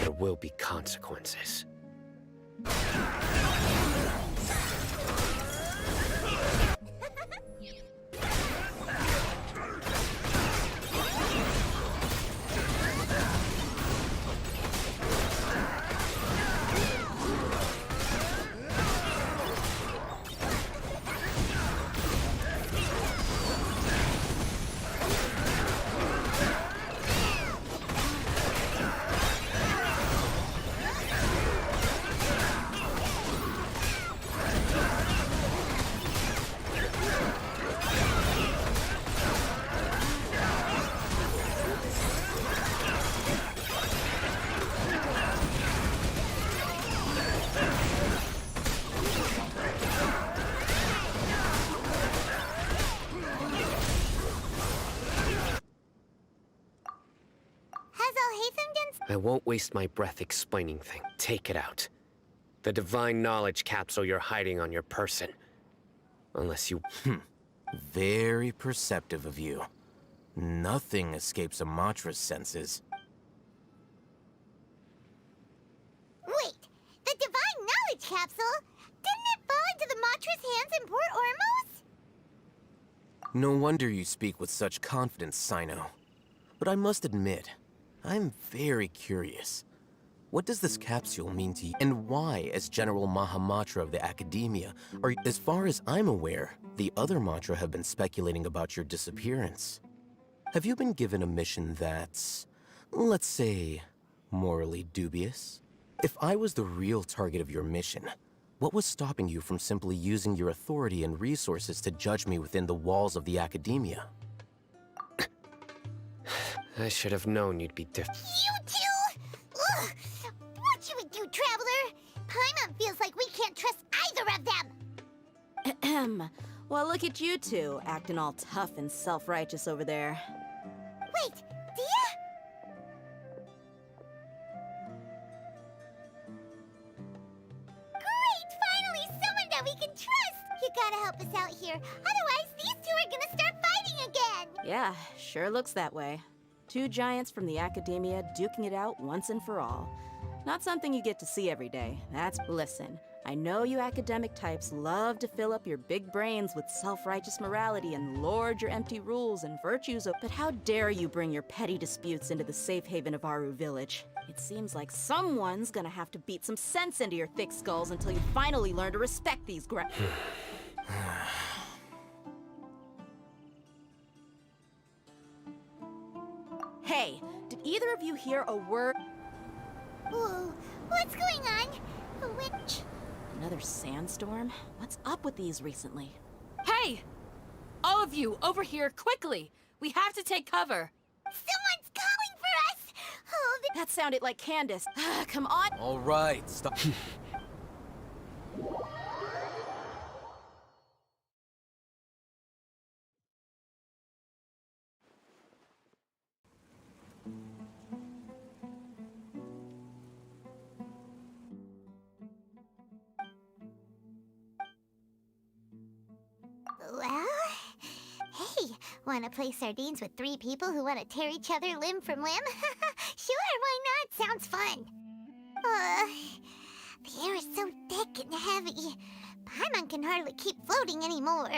there will be consequences. I won't waste my breath explaining things. Take it out. The divine knowledge capsule you're hiding on your person. Unless you... Very perceptive of you. Nothing escapes a Matra's senses. Wait, the divine knowledge capsule? Didn't it fall into the Matra's hands in Port Ormos? No wonder you speak with such confidence, Sino. But I must admit, I'm very curious. What does this capsule mean to you, and why, as General Mahamatra of the Academia, are, as far as I'm aware, the other Matra have been speculating about your disappearance? Have you been given a mission that's, let's say, morally dubious? If I was the real target of your mission, what was stopping you from simply using your authority and resources to judge me within the walls of the Academia? I should have known you'd be You two? Ugh! What should we do, Traveler? Paimon feels like we can't trust either of them. Ahem. Well, look at you two, acting all tough and self-righteous over there. Wait, Dia? Great! Finally, someone that we can trust! You gotta help us out here. Otherwise, these two are gonna start fighting again! Yeah, sure looks that way. Two giants from the Academia duking it out once and for all. Not something you get to see every day. Listen, I know you academic types love to fill up your big brains with self-righteous morality and lord your empty rules and virtues, but how dare you bring your petty disputes into the safe haven of Aru Village? It seems like someone's gonna have to beat some sense into your thick skulls until you finally learn to respect these Hey, did either of you hear a word? Whoa, what's going on? A witch? Another sandstorm? What's up with these recently? Hey! All of you, over here, quickly! We have to take cover! Someone's calling for us! Oh, that sounded like Candace. Come on! All right, stop. Want to play sardines with 3 people who want to tear each other limb from limb? Sure, why not? Sounds fun. The air is so thick and heavy. Paimon can hardly keep floating anymore.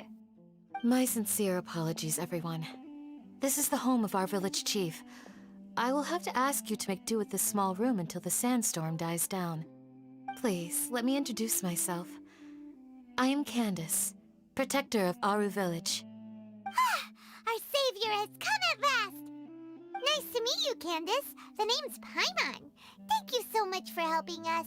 My sincere apologies, everyone. This is the home of our village chief. I will have to ask you to make do with this small room until the sandstorm dies down. Please, let me introduce myself. I am Candace, protector of Aru Village. Our savior has come at last! Nice to meet you, Candace. The name's Paimon. Thank you so much for helping us.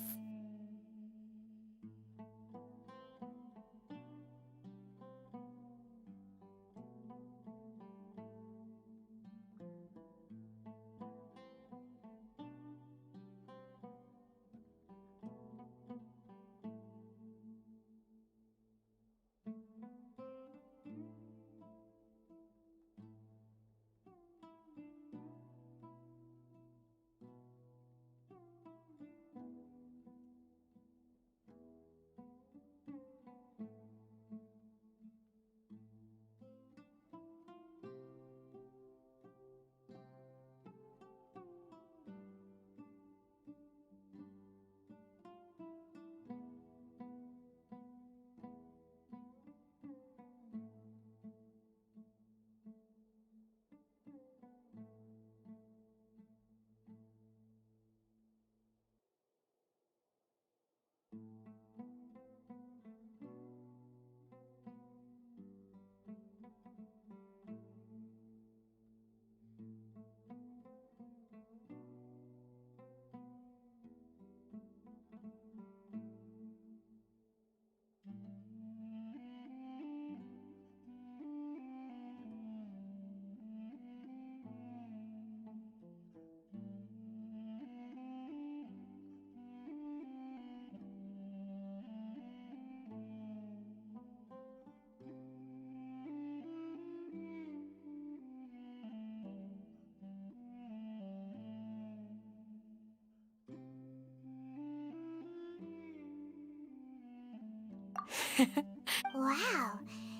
Wow,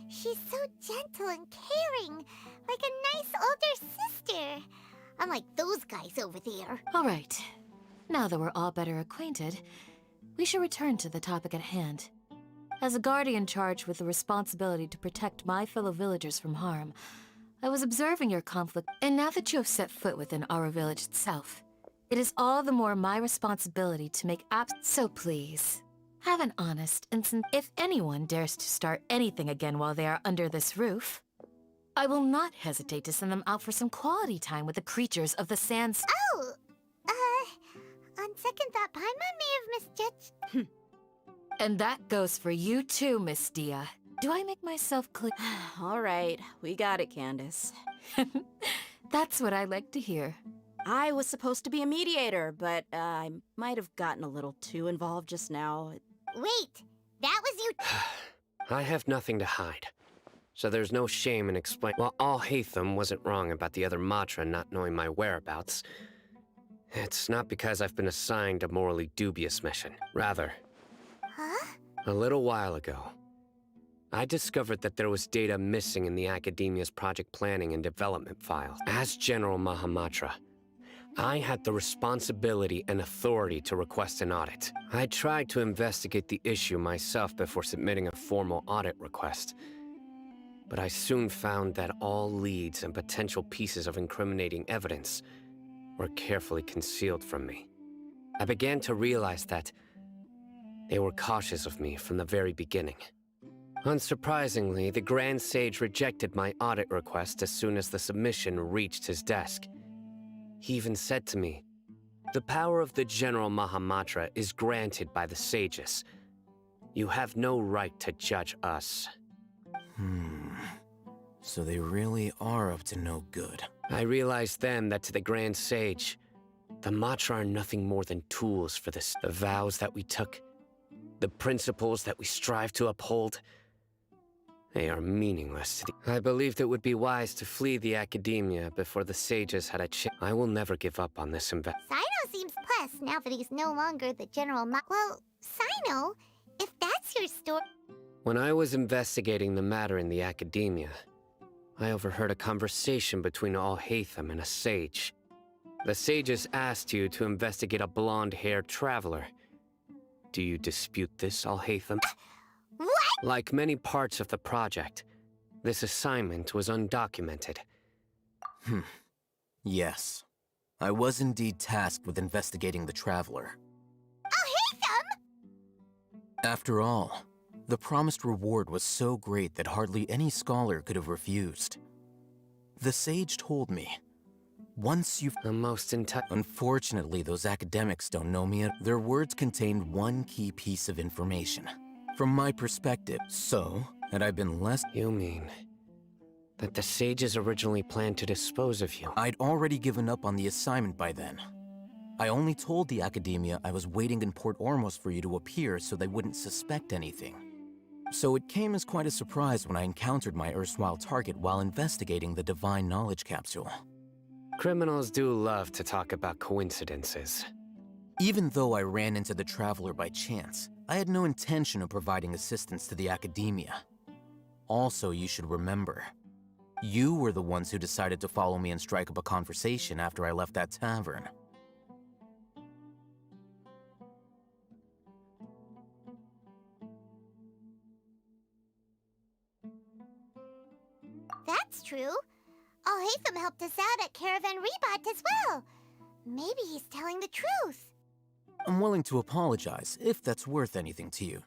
she's so gentle and caring, like a nice older sister. Unlike those guys over there. All right. Now that we're all better acquainted, we should return to the topic at hand. As a guardian charged with the responsibility to protect my fellow villagers from harm, I was observing your conflict, and now that you have set foot within our village itself, it is all the more my responsibility to make So please, have an honest and if anyone dares to start anything again while they are under this roof, I will not hesitate to send them out for some quality time with the creatures of the sands. Oh, on second thought, Paimon may have misjudged. And that goes for you too, Miss Dia. Do I make myself clear? All right, we got it, Candace. That's what I like to hear. I was supposed to be a mediator, but I might have gotten a little too involved just now. Wait, that was you. I have nothing to hide. So there's no shame in explaining. While All Hatham wasn't wrong about the other Matra not knowing my whereabouts, it's not because I've been assigned a morally dubious mission. Rather, a little while ago, I discovered that there was data missing in the Academia's project planning and development files. As General Mahamatra, I had the responsibility and authority to request an audit. I tried to investigate the issue myself before submitting a formal audit request, but I soon found that all leads and potential pieces of incriminating evidence were carefully concealed from me. I began to realize that they were cautious of me from the very beginning. Unsurprisingly, the Grand Sage rejected my audit request as soon as the submission reached his desk. He even said to me, "The power of the General Mahamatra is granted by the sages. You have no right to judge us." So they really are up to no good. I realized then that to the Grand Sage, the Matra are nothing more than tools for this. The vows that we took, the principles that we strive to uphold, they are meaningless to the... I believed it would be wise to flee the Academia before the sages had a chance. I will never give up on this Sino seems plus now that he's no longer the General Well, Sino, if that's your story... When I was investigating the matter in the Academia, I overheard a conversation between Al-Haytham and a sage. The sages asked you to investigate a blonde-haired traveler. Do you dispute this, Al-Haytham? What? Like many parts of the project, this assignment was undocumented. Yes. I was indeed tasked with investigating the traveler. Al-Haytham! After all, the promised reward was so great that hardly any scholar could have refused. The sage told me, once you've... The most Unfortunately, those academics don't know me. Their words contained one key piece of information. From my perspective, so, had I been less... You mean that the sages originally planned to dispose of you? I'd already given up on the assignment by then. I only told the academia I was waiting in Port Ormos for you to appear so they wouldn't suspect anything. So it came as quite a surprise when I encountered my erstwhile target while investigating the Divine Knowledge Capsule. Criminals do love to talk about coincidences. Even though I ran into the Traveler by chance, I had no intention of providing assistance to the academia. Also, you should remember, you were the ones who decided to follow me and strike up a conversation after I left that tavern. That's true. Al-Haytham helped us out at Caravan Rebat as well. Maybe he's telling the truth. I'm willing to apologize, if that's worth anything to you.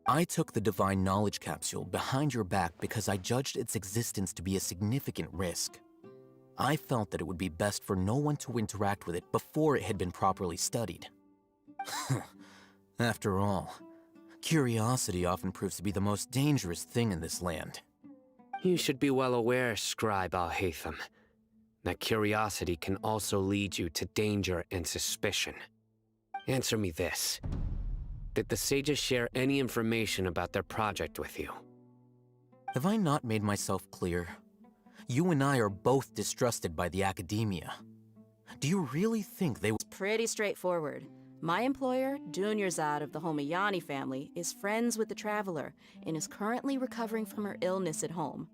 I took the Divine Knowledge Capsule behind your back because I judged its existence to be a significant risk. I felt that it would be best for no one to interact with it before it had been properly studied. After all, curiosity often proves to be the most dangerous thing in this land. You should be well aware, Scribe Al-Haytham, that curiosity can also lead you to danger and suspicion. Answer me this. Did the sages share any information about their project with you? Have I not made myself clear? You and I are both distrusted by the academia. Do you really think they would— Pretty straightforward. My employer, Dunyarzad of the Homayani family, is friends with the Traveler and is currently recovering from her illness at home.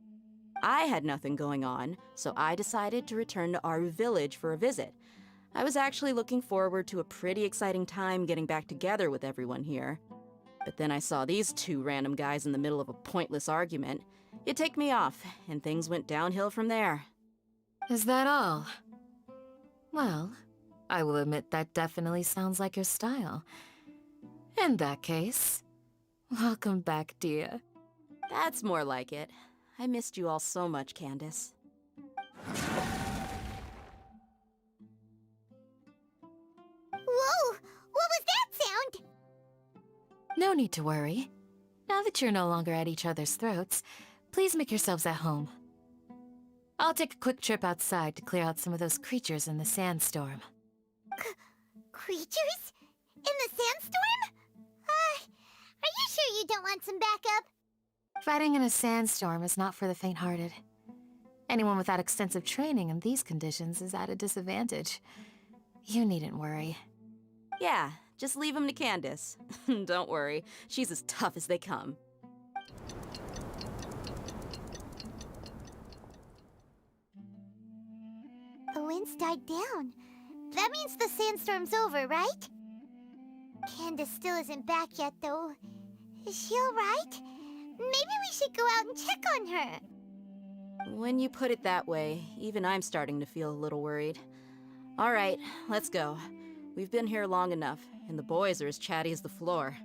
I had nothing going on, so I decided to return to Aru village for a visit. I was actually looking forward to a pretty exciting time getting back together with everyone here. But then I saw these two random guys in the middle of a pointless argument. It ticked me off, and things went downhill from there. Is that all? Well, I will admit that definitely sounds like your style. In that case, welcome back, dear. That's more like it. I missed you all so much, Candace. Whoa! What was that sound? No need to worry. Now that you're no longer at each other's throats, please make yourselves at home. I'll take a quick trip outside to clear out some of those creatures in the sandstorm. Creatures? In the sandstorm? Are you sure you don't want some backup? Fighting in a sandstorm is not for the faint-hearted. Anyone without extensive training in these conditions is at a disadvantage. You needn't worry. Yeah, just leave him to Candace. Don't worry, she's as tough as they come. The wind's died down. That means the sandstorm's over, right? Candace still isn't back yet, though. Is she alright? Maybe we should go out and check on her. When you put it that way, even I'm starting to feel a little worried. All right, let's go. We've been here long enough, and the boys are as chatty as the floor.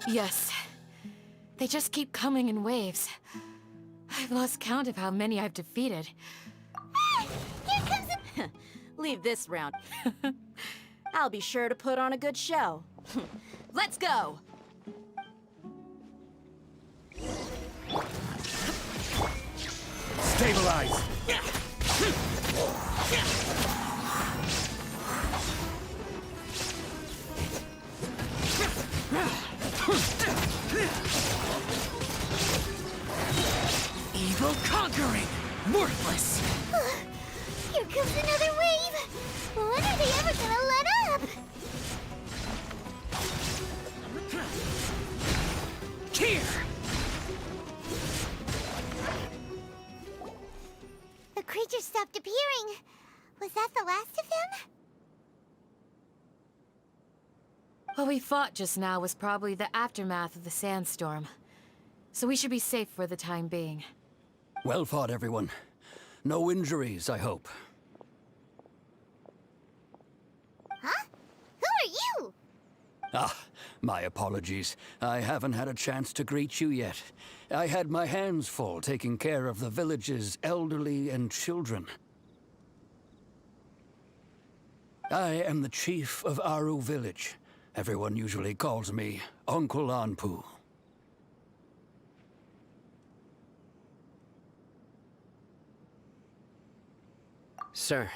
Yes. They just keep coming in waves. I've lost count of how many I've defeated. Here comes a... Leave this round. I'll be sure to put on a good show. Let's go! Stabilize! Evil conquering! Worthless! Here comes another wave! When are they ever gonna let up? Here! The creatures stopped appearing. Was that the last of them? What we fought just now was probably the aftermath of the sandstorm. So we should be safe for the time being. Well fought, everyone. No injuries, I hope. Huh? Who are you? Ah, my apologies. I haven't had a chance to greet you yet. I had my hands full taking care of the village's elderly and children. I am the chief of Aru village. Everyone usually calls me Uncle Anpu. Sir,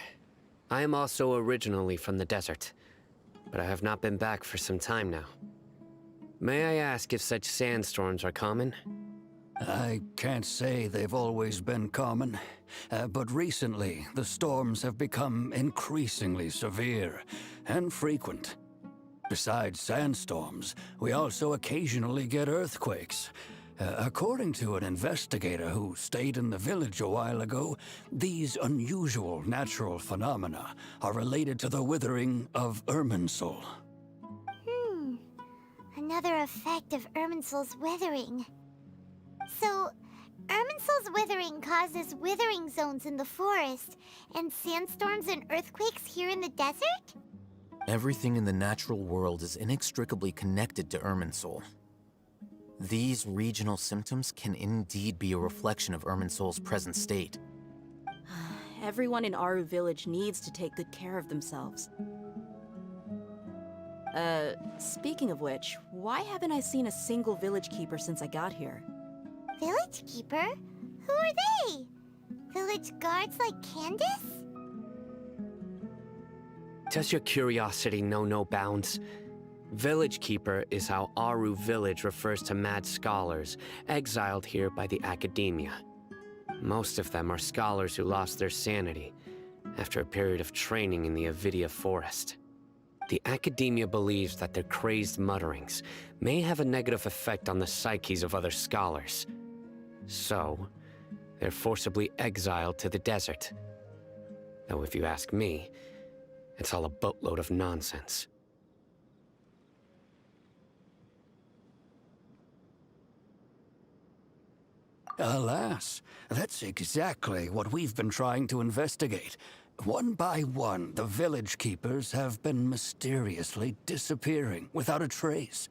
I am also originally from the desert, but I have not been back for some time now. May I ask if such sandstorms are common? I can't say they've always been common, but recently the storms have become increasingly severe and frequent. Besides sandstorms, we also occasionally get earthquakes. According to an investigator who stayed in the village a while ago, these unusual natural phenomena are related to the withering of Irminsul. Another effect of Irminsul's withering. So, Irminsul's withering causes withering zones in the forest, and sandstorms and earthquakes here in the desert? Everything in the natural world is inextricably connected to Irminsul. These regional symptoms can indeed be a reflection of Irminsul's present state. Everyone in Aru village needs to take good care of themselves. Speaking of which, why haven't I seen a single village keeper since I got here? Village keeper? Who are they? Village guards like Candace? Does your curiosity know no bounds? Village Keeper is how Aru village refers to mad scholars, exiled here by the academia. Most of them are scholars who lost their sanity after a period of training in the Avidia forest. The academia believes that their crazed mutterings may have a negative effect on the psyches of other scholars. So, they're forcibly exiled to the desert. Though if you ask me, it's all a boatload of nonsense. Alas, that's exactly what we've been trying to investigate. One by one, the village keepers have been mysteriously disappearing without a trace.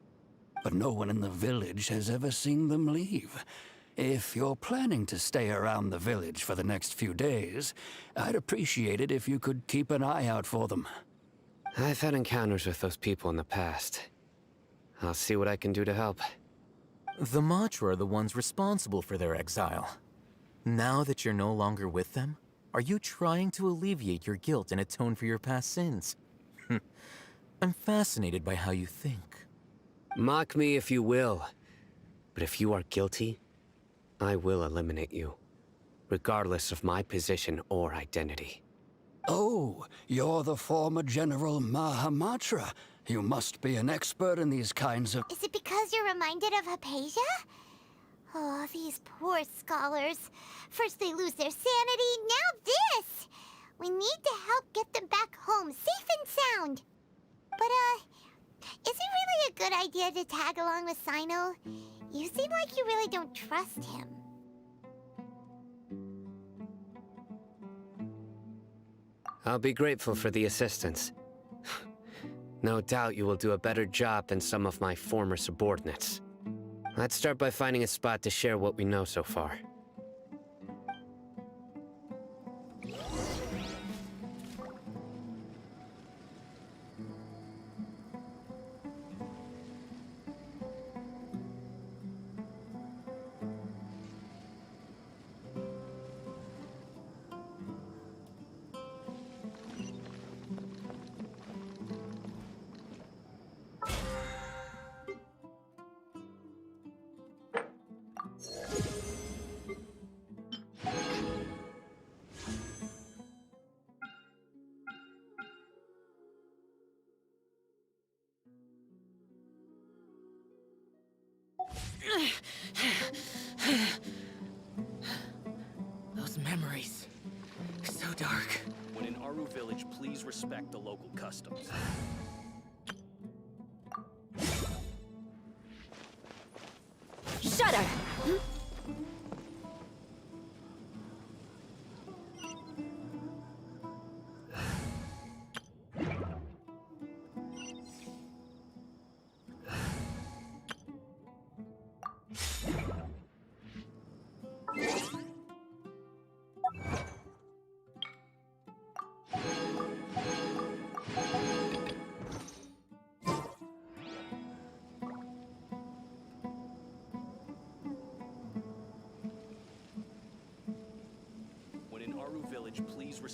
But no one in the village has ever seen them leave. If you're planning to stay around the village for the next few days, I'd appreciate it if you could keep an eye out for them. I've had encounters with those people in the past. I'll see what I can do to help. The Matra are the ones responsible for their exile. Now that you're no longer with them, are you trying to alleviate your guilt and atone for your past sins? I'm fascinated by how you think. Mock me if you will, but if you are guilty, I will eliminate you, regardless of my position or identity. Oh, you're the former General Mahamatra. You must be an expert in these kinds of... Is it because you're reminded of Hypatia? Oh, these poor scholars. First they lose their sanity, now this! We need to help get them back home, safe and sound. But, is it really a good idea to tag along with Sino? You seem like you really don't trust him. I'll be grateful for the assistance. No doubt you will do a better job than some of my former subordinates. Let's start by finding a spot to share what we know so far. Those memories. So dark. When in Aru village, please respect the local customs. Shudder! When in Aru village, please respect